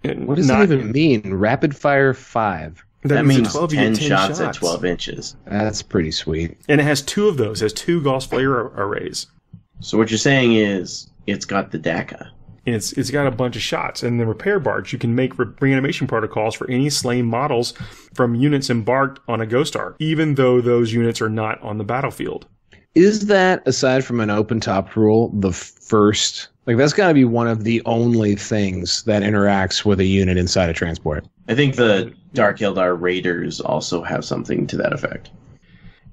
What does that even mean? Rapid fire 5? That means 10 shots at 12 inches. That's pretty sweet. And it has 2 of those. It has 2 Gauss Flare arrays. So what you're saying is it's got the DACA. It's got a bunch of shots. And the repair barge, you can make reanimation protocols for any slain models from units embarked on a Ghost Arc, even though those units are not on the battlefield. Is that, aside from an open top rule, the first... that's got to be one of the only things that interacts with a unit inside a transport. I think the Dark Eldar Raiders also have something to that effect.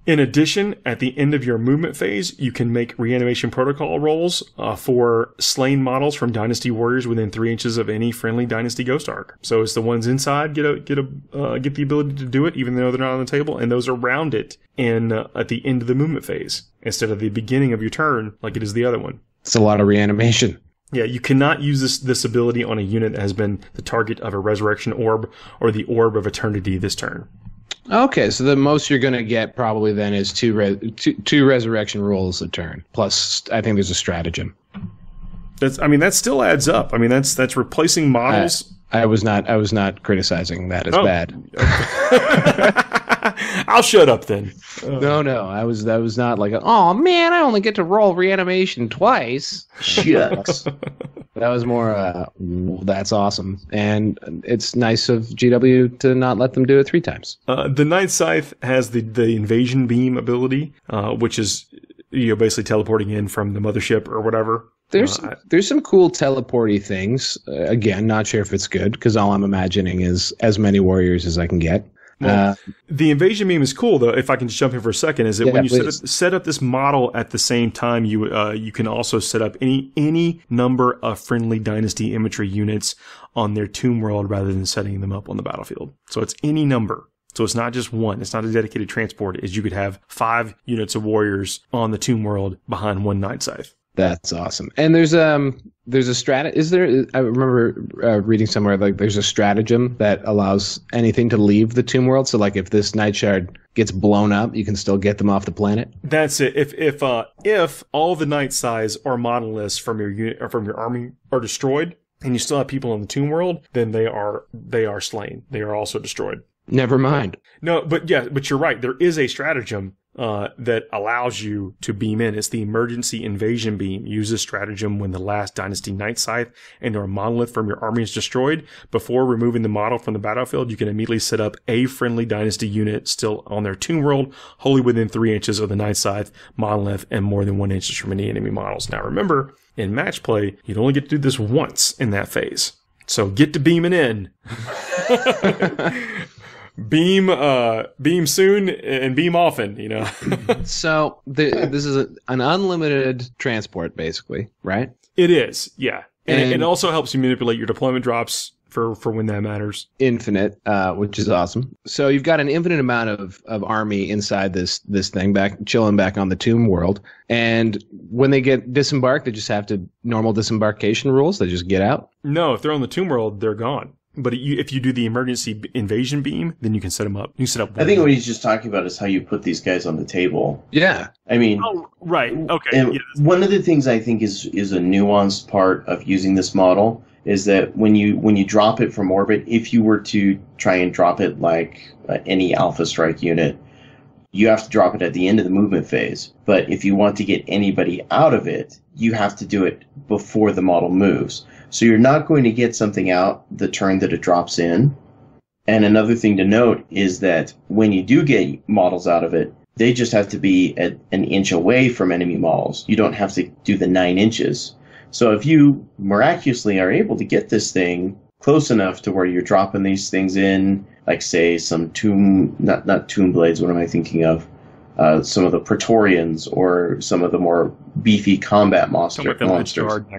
In addition, at the end of your movement phase, you can make reanimation protocol rolls for slain models from Dynasty Warriors within 3 inches of any friendly Dynasty Ghost Arc. So it's the ones inside get the ability to do it, even though they're not on the table, and those around it at the end of the movement phase instead of the beginning of your turn, like it is the other one. It's a lot of reanimation. Yeah, you cannot use this ability on a unit that has been the target of a Resurrection Orb or the Orb of Eternity this turn. Okay, so the most you're going to get probably then is two resurrection rolls a turn. Plus, I think there's a stratagem. That still adds up. That's replacing models. I was not criticizing that as bad. I'll shut up then. No, I was not like, oh man, I only get to roll reanimation twice. Shucks. That was more, that's awesome. And it's nice of GW to not let them do it 3 times. The Night Scythe has the invasion beam ability, which is basically teleporting in from the mothership or whatever. There's some cool teleporty things. Again, not sure if it's good, because all I'm imagining is as many warriors as I can get. Well, the invasion beam is cool, though. If I can just jump in for a second, is that when you set up this model at the same time, you can also set up any number of friendly Dynasty infantry units on their tomb world rather than setting them up on the battlefield. So it's any number. So it's not just one. It's not a dedicated transport. Is you could have 5 units of warriors on the tomb world behind 1 Night Scythe. That's awesome. And there's a is there? I remember reading somewhere there's a stratagem that allows anything to leave the tomb world. So if this Night Shard gets blown up, you can still get them off the planet. That's it. If all the Night Scythes or monoliths from your unit or from your army are destroyed, and you still have people in the tomb world, then they are slain. They are also destroyed. Never mind. No, but you're right. There is a stratagem that allows you to beam in. It's the emergency invasion beam. Use this stratagem when the last Dynasty Night Scythe and or monolith from your army is destroyed. Before removing the model from the battlefield, you can immediately set up a friendly Dynasty unit still on their tomb world, wholly within 3 inches of the Night Scythe, monolith, and more than 1 inch from any enemy models. Now remember, in match play, you'd only get to do this once in that phase. So get to beaming in. Beam soon and beam often, So this is an unlimited transport, basically, right? It is, yeah. And it also helps you manipulate your deployment drops for when that matters. Infinite, which is awesome. So you've got an infinite amount of army inside this thing, chilling back on the tomb world. And when they get disembarked, they just have to normal disembarkation rules. They just get out. No, if they're on the tomb world, they're gone. But if you do the emergency invasion beam, then you can set them up. You set up. I think what he's just talking about is how you put these guys on the table. Yeah. I mean. Oh, right. Okay. And yes. one of the things I think is a nuanced part of using this model is that when you drop it from orbit, if you were to try and drop it like any Alpha Strike unit, you have to drop it at the end of the movement phase. But if you want to get anybody out of it, you have to do it before the model moves. So you're not going to get something out the turn that it drops in. And another thing to note is that when you do get models out of it, they just have to be at an inch away from enemy models. You don't have to do the 9 inches. So if you miraculously are able to get this thing close enough to where you're dropping these things in, like say some not tomb blades, what am I thinking of? Some of the Praetorians or some of the more beefy combat monsters. That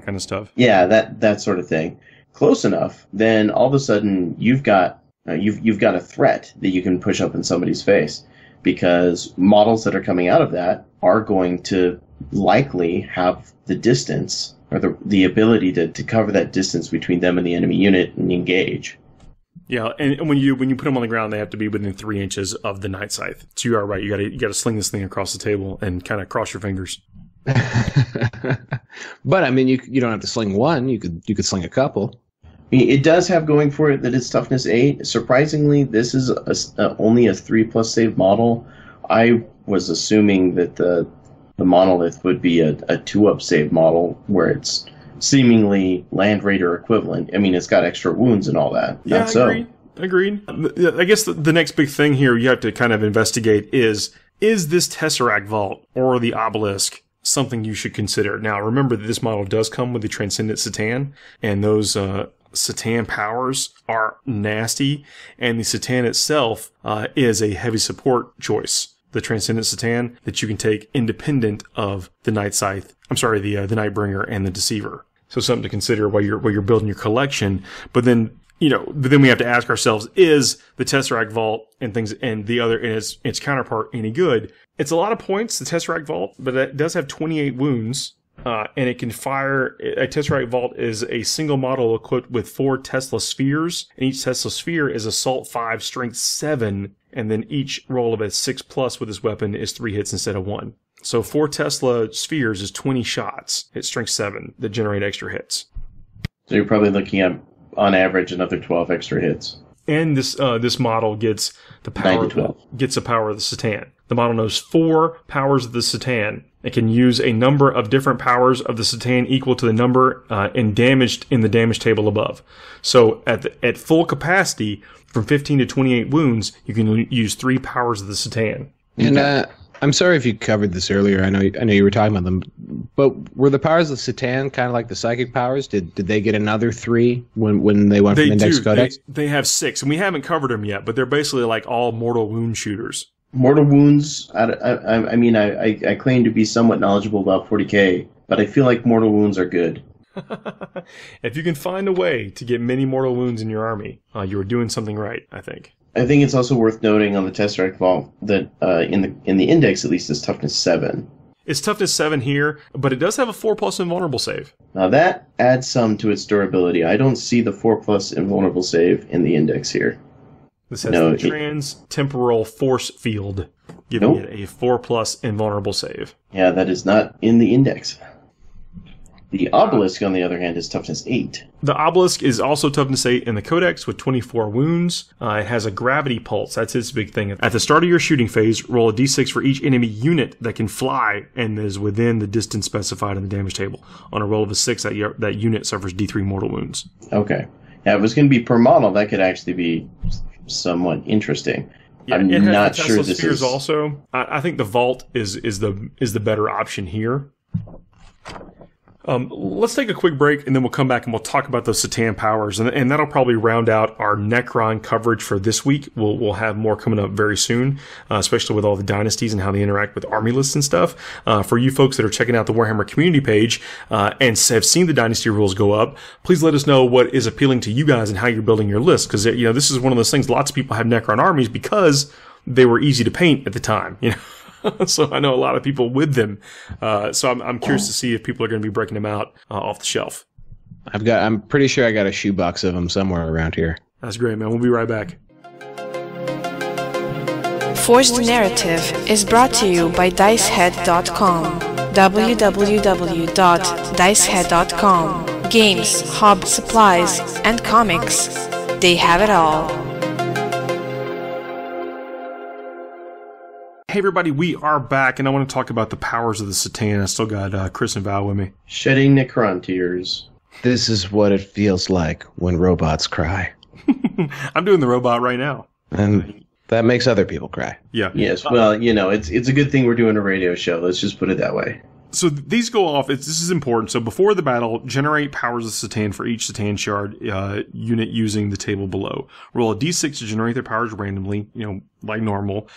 kind of stuff. Yeah, that sort of thing. Close enough, then all of a sudden you've got a threat that you can push up in somebody's face, because models that are coming out of that are going to likely have the distance or the ability to cover that distance between them and the enemy unit and engage. Yeah, and when you put them on the ground, they have to be within 3 inches of the Night Scythe. So you are right. You got to sling this thing across the table and kind of cross your fingers. But I mean, you don't have to sling one. You could sling a couple. I mean, it does have going for it that it's toughness 8. Surprisingly, this is only a 3+ save model. I was assuming that the monolith would be a 2-up save model where it's seemingly Land Raider equivalent. I mean, it's got extra wounds and all that. Yeah, agreed. I guess the next big thing here you have to kind of investigate is this Tesseract Vault or the Obelisk something you should consider? Now, remember that this model does come with the Transcendent Satan, and those Satan powers are nasty, and the Satan itself is a heavy support choice. The Transcendent Satan that you can take independent of the Night Scythe. I'm sorry, the Nightbringer and the Deceiver. So something to consider while you're building your collection. But then we have to ask ourselves: is the Tesseract Vault and its counterpart any good? It's a lot of points, the Tesseract Vault, but it does have 28 wounds. And it can fire. A Tesseract Vault is a single model equipped with 4 Tesla spheres, and each Tesla sphere is Assault 5, Strength 7, and then each roll of a 6+ with this weapon is 3 hits instead of 1. So 4 Tesla spheres is 20 shots at Strength 7 that generate extra hits. So you're probably looking at, on average, another 12 extra hits. And this model gets the power of the Satan. The model knows 4 powers of the Satan. It can use a number of different powers of the Satan equal to the number in the damage table above. So at full capacity, from 15 to 28 wounds, you can use 3 powers of the Satan. And I'm sorry if you covered this earlier. I know you were talking about them, but were the powers of Satan kind of like the psychic powers? Did they get another 3 when they went from Index Codex? They have 6, and we haven't covered them yet, but they're basically like all mortal wound shooters. Mortal wounds, I mean, I claim to be somewhat knowledgeable about 40k, but I feel like mortal wounds are good. If you can find a way to get many mortal wounds in your army, you are doing something right, I think. I think it's also worth noting on the Tesseract Vault that in the Index, at least, it's toughness 7. It's toughness 7 here, but it does have a 4+ invulnerable save. Now that adds some to its durability. I don't see the 4+ invulnerable save in the Index here. This has the trans-temporal force field, giving it a 4+ invulnerable save. Yeah, that is not in the Index. The Obelisk, on the other hand, is toughness 8. The Obelisk is also toughness 8 in the Codex with 24 wounds. It has a gravity pulse. That's its big thing. At the start of your shooting phase, roll a d6 for each enemy unit that can fly and is within the distance specified in the damage table. On a roll of a 6, that unit suffers d3 mortal wounds. Okay. Yeah, if it was going to be per model, that could actually be somewhat interesting. Yeah, I'm it has not the sure Tesla this spheres is also. I think the Vault is the better option here. Let's take a quick break, and then we'll come back and we'll talk about those Satan powers, and that'll probably round out our Necron coverage for this week. We'll have more coming up very soon, especially with all the dynasties and how they interact with army lists and stuff. For you folks that are checking out the Warhammer community page and have seen the dynasty rules go up, please let us know what is appealing to you guys and how you're building your list, because this is one of those things. Lots of people have Necron armies because they were easy to paint at the time. So I know a lot of people with them. So I'm curious to see if people are going to be breaking them out off the shelf. I'm pretty sure I got a shoebox of them somewhere around here. That's great, man. We'll be right back. Forced Narrative is brought to you by Dicehead.com. www.dicehead.com. Games, hobby, supplies, and comics. They have it all. Hey everybody, we are back, and I want to talk about the powers of the Satan. I still got Chris and Val with me. Shedding Necron tears. This is what it feels like when robots cry. I'm doing the robot right now. And that makes other people cry. Yeah. Yes, well, it's a good thing we're doing a radio show. Let's just put it that way. So these go off. This is important. So before the battle, generate powers of Satan for each Satan shard unit using the table below. Roll a d6 to generate their powers randomly, like normal.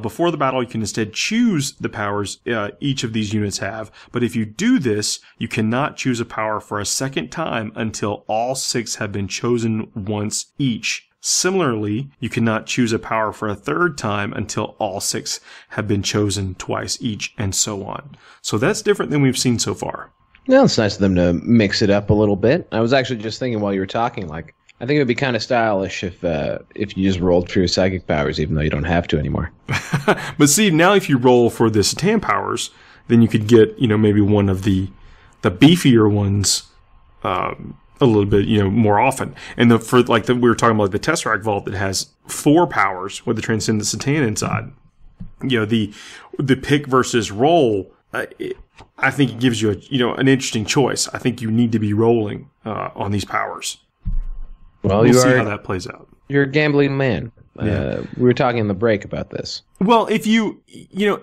Before the battle, you can instead choose the powers each of these units have. But if you do this, you cannot choose a power for a second time until all 6 have been chosen once each. Similarly, you cannot choose a power for a third time until all 6 have been chosen twice each, and so on. So that's different than we've seen so far. Well, it's nice of them to mix it up a little bit. I was actually just thinking while you were talking, I think it would be kind of stylish if you just rolled for your psychic powers, even though you don't have to anymore. But see, now if you roll for the Satan powers, then you could get, maybe one of the beefier ones, a little bit, more often. And we were talking about the Tesseract Vault that has 4 powers with the Transcendent Satan inside. The pick versus roll, I think it gives you an interesting choice. I think you need to be rolling on these powers. Well, we'll see how that plays out. You're a gambling man. Yeah. We were talking in the break about this. Well, if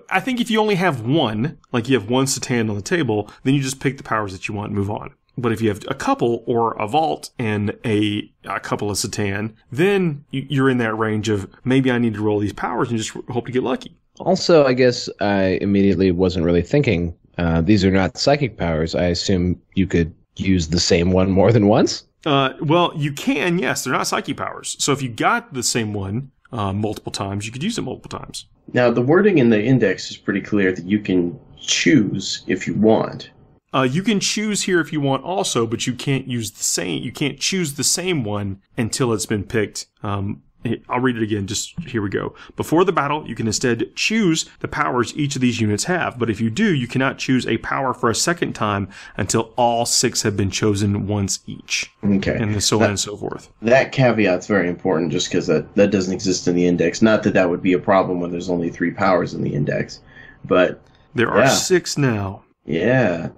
I think if you only have one, like you have one Satan on the table, then you just pick the powers that you want and move on. But if you have a couple or a vault and a couple of Satan, then you're in that range of maybe I need to roll these powers and just hope to get lucky. Also, I guess I immediately wasn't really thinking, these are not psychic powers. I assume you could use the same one more than once? Well, you can, yes. They're not psychic powers. So if you got the same one multiple times, you could use it multiple times. Now, the wording in the index is pretty clear that you can choose if you want. You can choose here if you want also, but you can't use the same. You can't choose the same one until it's been picked. I'll read it again. Just here we go. Before the battle, you can instead choose the powers each of these units have. But if you do, you cannot choose a power for a second time until all 6 have been chosen once each. Okay. And so on and so forth. That caveat's very important just because that doesn't exist in the index. Not that would be a problem when there's only 3 powers in the index. But there are 6 now. Yeah,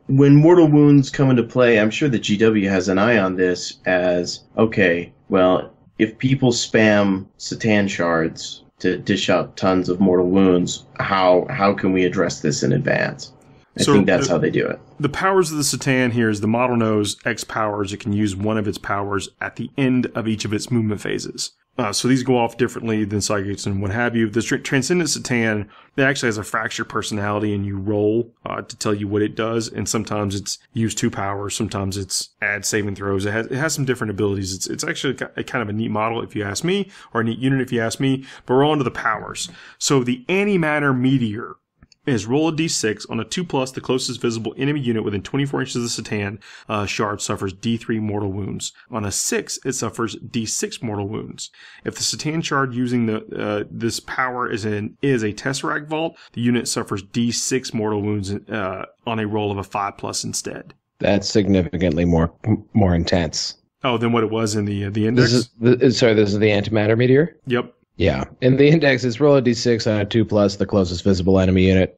when mortal wounds come into play, I'm sure that GW has an eye on this as, okay, well, if people spam Satan shards to dish out tons of mortal wounds, how can we address this in advance? I think that's how they do it. The powers of the Satan here is the model knows X powers. It can use one of its powers at the end of each of its movement phases. So these go off differently than psychics and what have you. The Transcendent Satan, it actually has a fractured personality, and you roll to tell you what it does. And sometimes it's use 2 powers. Sometimes it's add saving throws. It has some different abilities. It's actually a kind of a neat model if you ask me, or a neat unit if you ask me. But we're on to the powers. So the Antimatter Meteor is roll a d6 on a 2+, the closest visible enemy unit within 24 inches of the Satan shard suffers d3 mortal wounds. On a 6, it suffers d6 mortal wounds. If the Satan shard using this power is a Tesseract Vault, the unit suffers d6 mortal wounds on a roll of a 5+ instead. That's significantly more intense. Oh, than what it was in the index? This is the Antimatter Meteor? Yep. Yeah. In the index, it's roll a d6 on a 2+, the closest visible enemy unit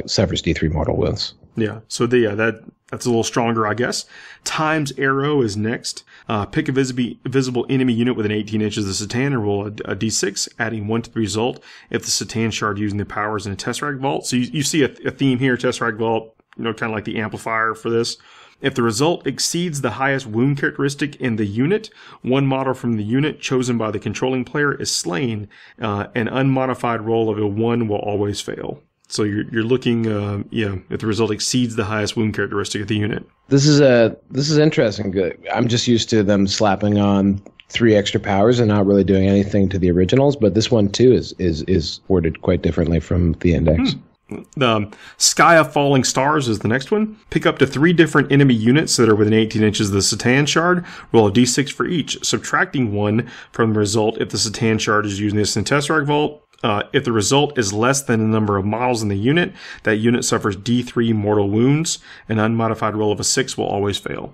suffers d3 mortal wounds. Yeah. So that's a little stronger, I guess. Times Arrow is next. Pick a visible enemy unit within 18 inches of the Satan and roll a d6, adding 1 to the result if the Satan shard using the powers in a Tesseract Vault. So you see a theme here, Tesseract Vault. kind of like the amplifier for this. If the result exceeds the highest wound characteristic in the unit, one model from the unit chosen by the controlling player is slain. An unmodified roll of a 1 will always fail. So you're looking, if the result exceeds the highest wound characteristic of the unit. This is interesting. Good. I'm just used to them slapping on 3 extra powers and not really doing anything to the originals, but this one too is worded quite differently from the index. Sky of Falling Stars is the next one. Pick up to 3 different enemy units that are within 18 inches of the Satan shard. Roll a d6 for each, subtracting 1 from the result if the Satan shard is using this in Tesseract Vault. If the result is less than the number of models in the unit, that unit suffers d3 mortal wounds. An unmodified roll of a 6 will always fail.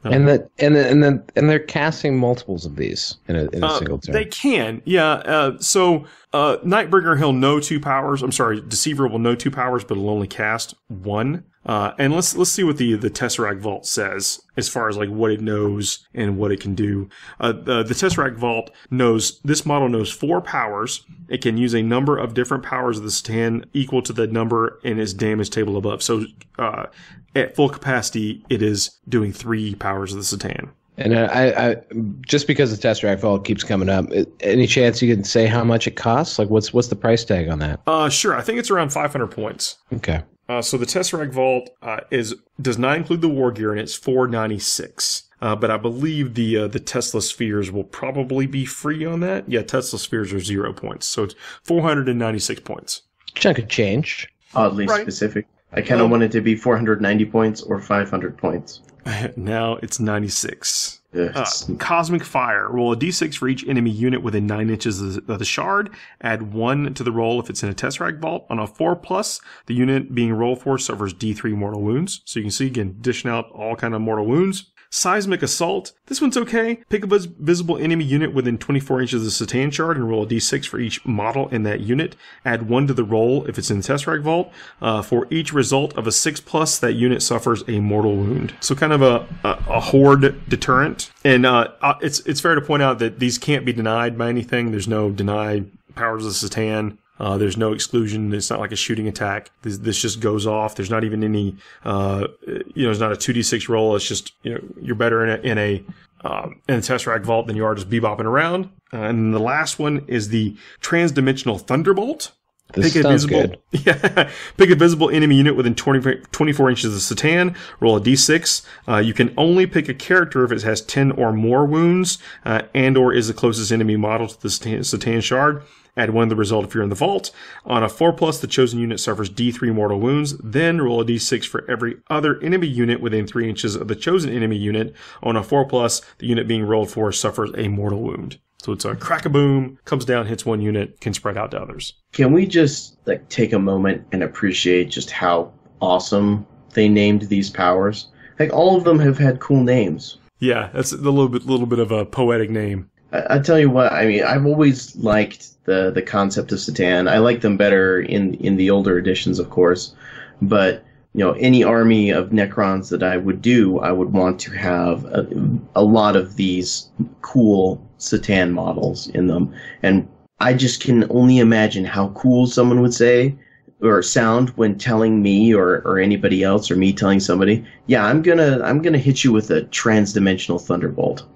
And they're casting multiples of these in a single turn. They can, yeah. So Nightbringer, he'll know 2 powers. I'm sorry, Deceiver will know 2 powers, but he'll only cast 1. And let's see what the Tesseract Vault says as far as like what it knows and what it can do. The Tesseract Vault knows, this model knows 4 powers. It can use a number of different powers of the Satan equal to the number in its damage table above. So at full capacity, it is doing 3 powers of the Satan. And I just because the Tesseract Vault keeps coming up, any chance you can say how much it costs? Like what's the price tag on that? Sure. I think it's around 500 points. Okay. So the Tesseract Vault does not include the war gear, and it's $496. But I believe the Tesla spheres will probably be free on that. Yeah, Tesla spheres are 0 points, so it's 496 points. Chunk of change. Oddly specific. I kind of want it to be 490 points or 500 points. Now it's 96. Yes. Cosmic Fire. Roll a d6 for each enemy unit within 9 inches of the shard. Add 1 to the roll if it's in a Tesseract Vault. On a 4+, the unit being rolled for suffers d3 mortal wounds. So you can see, again, dishing out all kind of mortal wounds. Seismic Assault. This one's okay. Pick a visible enemy unit within 24 inches of the Satan shard and roll a d6 for each model in that unit. Add 1 to the roll if it's in the Tesseract Vault. For each result of a 6+, that unit suffers a mortal wound. So kind of a horde deterrent. And it's fair to point out that these can't be denied by anything. There's no deny powers of the Satan. There's no exclusion. It's not like a shooting attack. This just goes off. There's not even any, it's not a 2d6 roll. It's just, you're better in a Tesseract Vault than you are just bebopping around. And then the last one is the Transdimensional Thunderbolt. This sounds good. Yeah. Pick a visible enemy unit within 24 inches of the Satan. Roll a d6. You can only pick a character if it has 10 or more wounds, and or is the closest enemy model to the Satan shard. Add 1 to the result if you're in the vault. On a 4+, the chosen unit suffers d3 mortal wounds. Then roll a d6 for every other enemy unit within 3 inches of the chosen enemy unit. On a 4+, the unit being rolled for suffers a mortal wound. So it's a crack-a-boom, comes down, hits 1 unit, can spread out to others. Can we just take a moment and appreciate just how awesome they named these powers? Like all of them have had cool names. Yeah, that's a little bit of a poetic name. I tell you what, I mean, I've always liked the concept of Satan. I like them better in the older editions, of course. But, any army of Necrons that I would do, I would want to have a lot of these cool Satan models in them. And I just can only imagine how cool someone would say or sound when telling me or anybody else or me telling somebody, yeah, I'm gonna hit you with a transdimensional thunderbolt.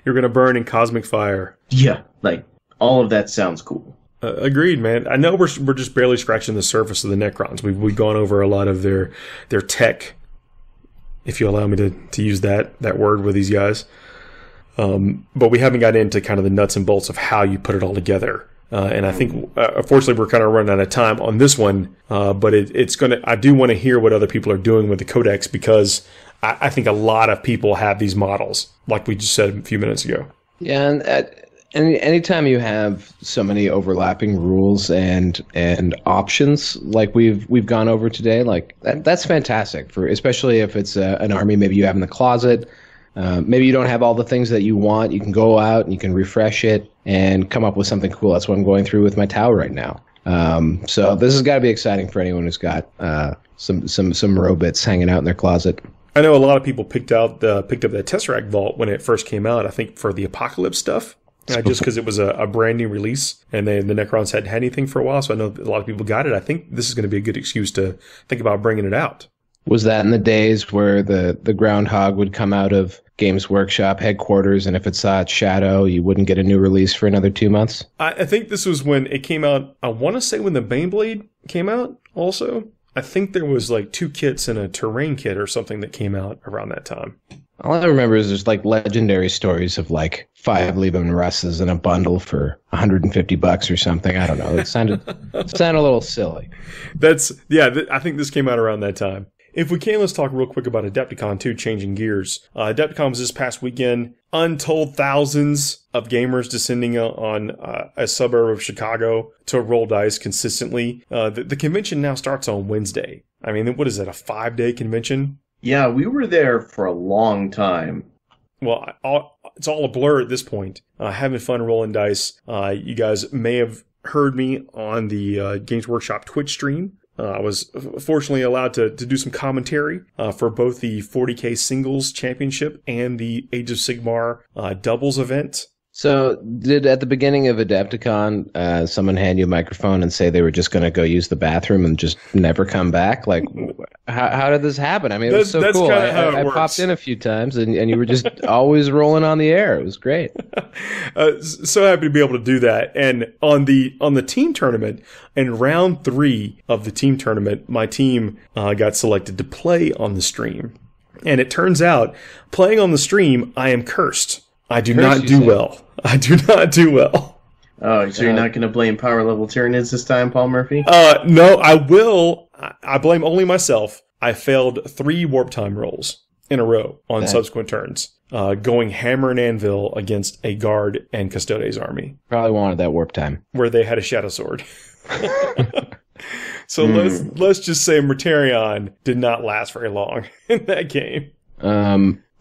You're gonna burn in cosmic fire. Yeah, all of that sounds cool. Agreed, man. I know we're just barely scratching the surface of the Necrons. We've gone over a lot of their tech, if you allow me to use that word with these guys. But we haven't got into kind of the nuts and bolts of how you put it all together. And I think, unfortunately, we're kind of running out of time on this one. But I do want to hear what other people are doing with the Codex, because I think a lot of people have these models, like we just said a few minutes ago. Yeah, and anytime you have so many overlapping rules and options like we've gone over today, that's fantastic, especially if it's an army maybe you have in the closet. Maybe you don't have all the things that you want. You can go out and you can refresh it and come up with something cool. That's what I'm going through with my tower right now. So this has got to be exciting for anyone who's got some robits hanging out in their closet. I know a lot of people picked up the Tesseract Vault when it first came out, I think for the Apocalypse stuff. just because it was a brand new release, and the Necrons hadn't had anything for a while, so I know a lot of people got it. I think this is going to be a good excuse to think about bringing it out. Was that in the days where the groundhog would come out of Games Workshop headquarters, and if it saw its shadow, you wouldn't get a new release for another 2 months? I think this was when it came out. I want to say when the Baneblade came out also. I think there was like 2 kits and a terrain kit or something that came out around that time. All I remember is there's like legendary stories of like 5 Leban Russes in a bundle for $150 or something. I don't know. It sounded a little silly. I think this came out around that time. If we can, let's talk real quick about Adepticon too, changing gears. Adepticon was this past weekend. Untold thousands of gamers descending on a suburb of Chicago to roll dice consistently. The convention now starts on Wednesday. I mean, what is it, a 5-day convention? Yeah, we were there for a long time. Well, it's all a blur at this point. Having fun rolling dice. You guys may have heard me on the Games Workshop Twitch stream. I was fortunately allowed to do some commentary for both the 40k singles championship and the Age of Sigmar doubles event. So did at the beginning of Adepticon, someone hand you a microphone and say they were just going to go use the bathroom and just never come back? Like, how did this happen? I mean, it was so cool. I popped in a few times and you were just always rolling on the air. It was great. So happy to be able to do that. And on the team tournament, in round 3 of the team tournament, my team got selected to play on the stream. And it turns out, playing on the stream, I am cursed. I do not do well. I do not do well. Oh, so you're not going to blame power level Tyranids this time, Paul Murphy? No, I will. I blame only myself. I failed 3 warp time rolls in a row on subsequent turns, going hammer and anvil against a guard and custodes army. Probably wanted that warp time. Where they had a shadow sword. So let's just say Mortarion did not last very long in that game.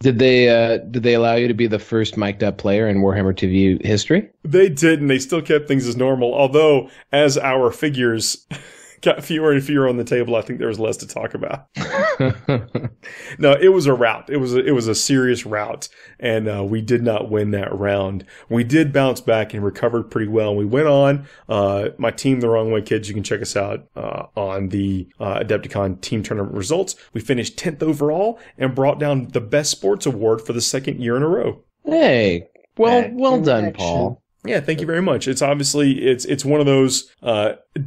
Did they allow you to be the first mic'd up player in Warhammer TV history? They didn't. They still kept things as normal. Although, as our figures got fewer and fewer on the table, I think there was less to talk about. No, it was a rout. It was a serious rout, and we did not win that round. We did bounce back and recovered pretty well. We went on. My team, The Wrong Way Kids, you can check us out on the Adepticon team tournament results. We finished 10th overall and brought down the Best Sports Award for the 2nd year in a row. Hey, well done, Paul. Yeah, thank you very much. It's obviously it's one of those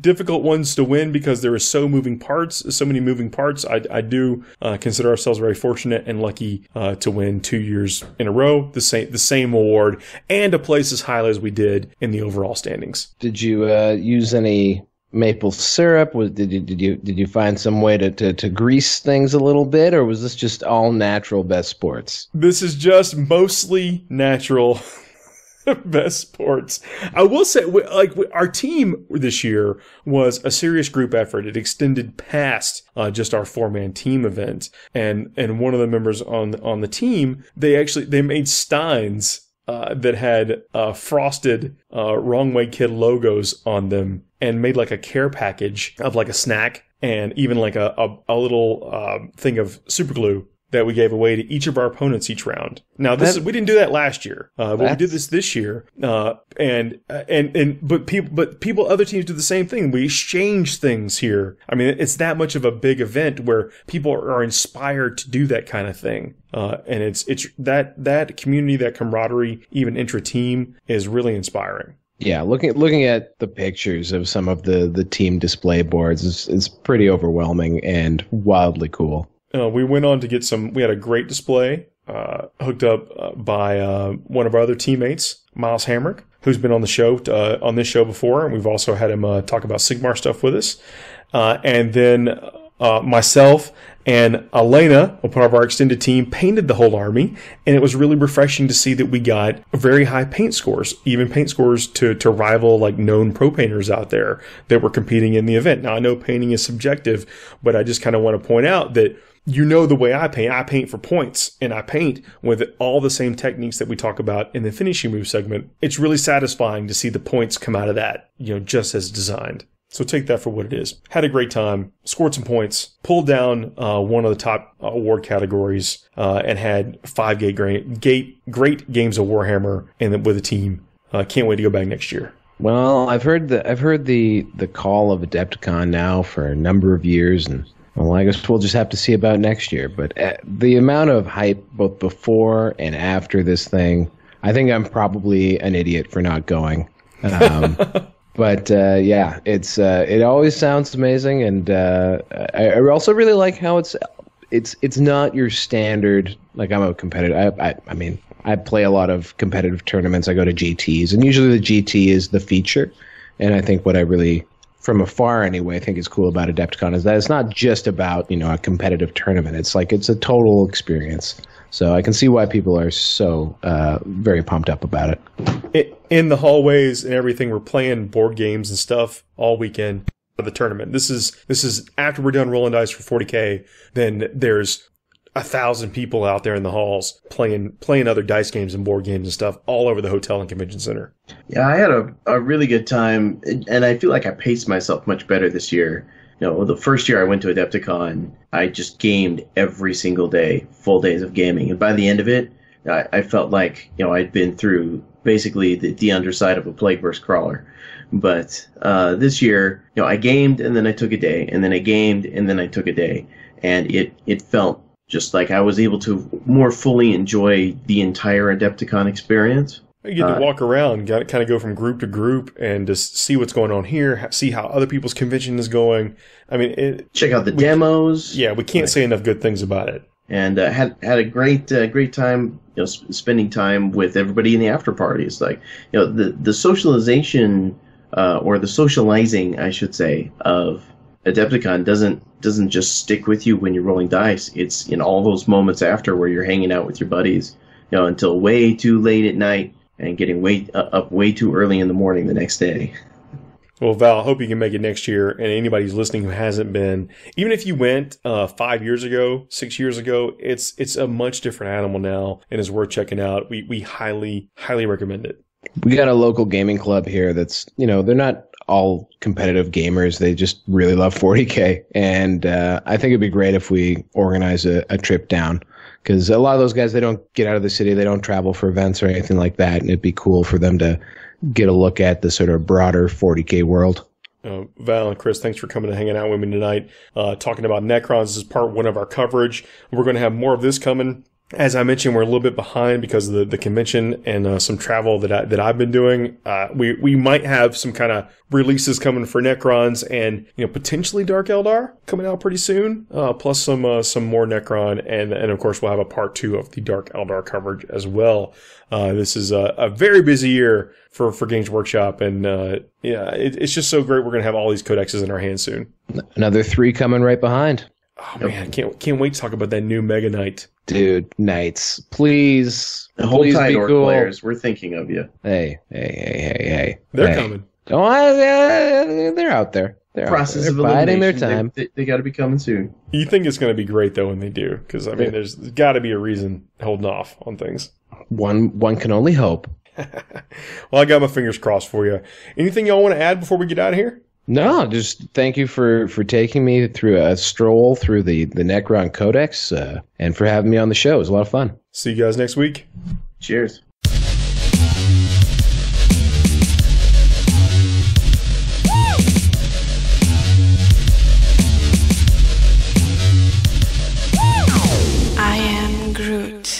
difficult ones to win because there is so many moving parts. I do consider ourselves very fortunate and lucky to win 2 years in a row the same award and a place as highly as we did in the overall standings. Did you use any maple syrup? Did you find some way to grease things a little bit, or was this just all natural Best Sports? This is just mostly natural. Best Sports. I will say, our team this year was a serious group effort. It extended past just our 4-man team event, and one of the members on the team, they made steins that had frosted Wrong Way Kid logos on them, and made like a care package of like a snack and even like a little thing of super glue that we gave away to each of our opponents each round. Now, we didn't do that last year, but we did this year. But other teams do the same thing. We exchange things here. I mean, it's that much of a big event where people are inspired to do that kind of thing. And it's that community, that camaraderie, even intra-team, is really inspiring. Yeah, looking at the pictures of some of the team display boards is pretty overwhelming and wildly cool. We went on to get we had a great display hooked up by one of our other teammates, Miles Hamrick, who's been on this show before, and we've also had him talk about Sigmar stuff with us. And then myself and Elena, a part of our extended team, painted the whole army, and it was really refreshing to see that we got very high paint scores, even paint scores to rival like known pro painters out there that were competing in the event. Now, I know painting is subjective, but I just kind of want to point out that the way I paint for points, and I paint with all the same techniques that we talk about in the finishing move segment. It's really satisfying to see the points come out of that, just as designed. So take that for what it is. Had a great time, scored some points, pulled down one of the top award categories, and had 5 great games of Warhammer with a team. Can't wait to go back next year. Well, I've heard the call of Adepticon now for a number of years, and well, I guess we'll just have to see about next year. But the amount of hype both before and after this thing, I think I'm probably an idiot for not going. But yeah, it always sounds amazing, and I also really like how it's not your standard. Like, I'm a competitor. I mean, I play a lot of competitive tournaments. I go to GTs, and usually the GT is the feature. And I think what I really, from afar anyway, think is cool about Adepticon is that it's not just about, a competitive tournament. It's like it's a total experience. So I can see why people are so very pumped up about it. In the hallways and everything, we're playing board games and stuff all weekend for the tournament. This is after we're done rolling dice for 40k. Then there's 1,000 people out there in the halls playing other dice games and board games and stuff all over the hotel and convention center. Yeah, I had a really good time, and I feel like I paced myself much better this year. The first year I went to Adepticon, I just gamed every single day, full days of gaming. And by the end of it, I felt like, I'd been through basically the underside of a plague burst crawler. But this year, I gamed and then I took a day, and then I gamed and then I took a day. And it felt just like I was able to more fully enjoy the entire Adepticon experience. You get to walk around, kind of go from group to group and just see what's going on here, see how other people's convention is going. I mean, check out the demos. Yeah, we can't say enough good things about it. And had a great time, spending time with everybody in the after parties. Like, the socialization or the socializing, I should say, of Adepticon doesn't just stick with you when you're rolling dice. It's in all those moments after where you're hanging out with your buddies, until way too late at night and getting up way too early in the morning the next day. Well, Val, I hope you can make it next year. And anybody who's listening who hasn't been, even if you went 5 years ago, 6 years ago, it's a much different animal now and is worth checking out. We highly, highly recommend it. We got a local gaming club here that's, they're not all competitive gamers. They just really love 40K. And I think it'd be great if we organize a trip down, because a lot of those guys, they don't get out of the city. They don't travel for events or anything like that. And it'd be cool for them to get a look at the sort of broader 40K world. Val and Chris, thanks for coming and hanging out with me tonight. Talking about Necrons. This is part one of our coverage. We're going to have more of this coming. As I mentioned, we're a little bit behind because of the convention and some travel that I've been doing. We might have some kind of releases coming for Necrons and potentially Dark Eldar coming out pretty soon. Plus some more Necron and of course we'll have a part 2 of the Dark Eldar coverage as well. This is a very busy year for Games Workshop, and it's just so great. We're gonna have all these codexes in our hands soon. Another 3 coming right behind. Oh man, can't wait to talk about that new Mega Knight. Dude, Knights, please. Hold please tight, be Orc cool. players. We're thinking of you. Hey. They're coming. Oh, they're out there. Process of They're biding their elimination. time. They got to be coming soon. You think it's going to be great though when they do? Because I mean, there's got to be a reason holding off on things. One can only hope. Well, I got my fingers crossed for you. Anything y'all want to add before we get out of here? No, just thank you for taking me through a stroll through the Necron Codex and for having me on the show. It was a lot of fun. See you guys next week. Cheers. I am Groot.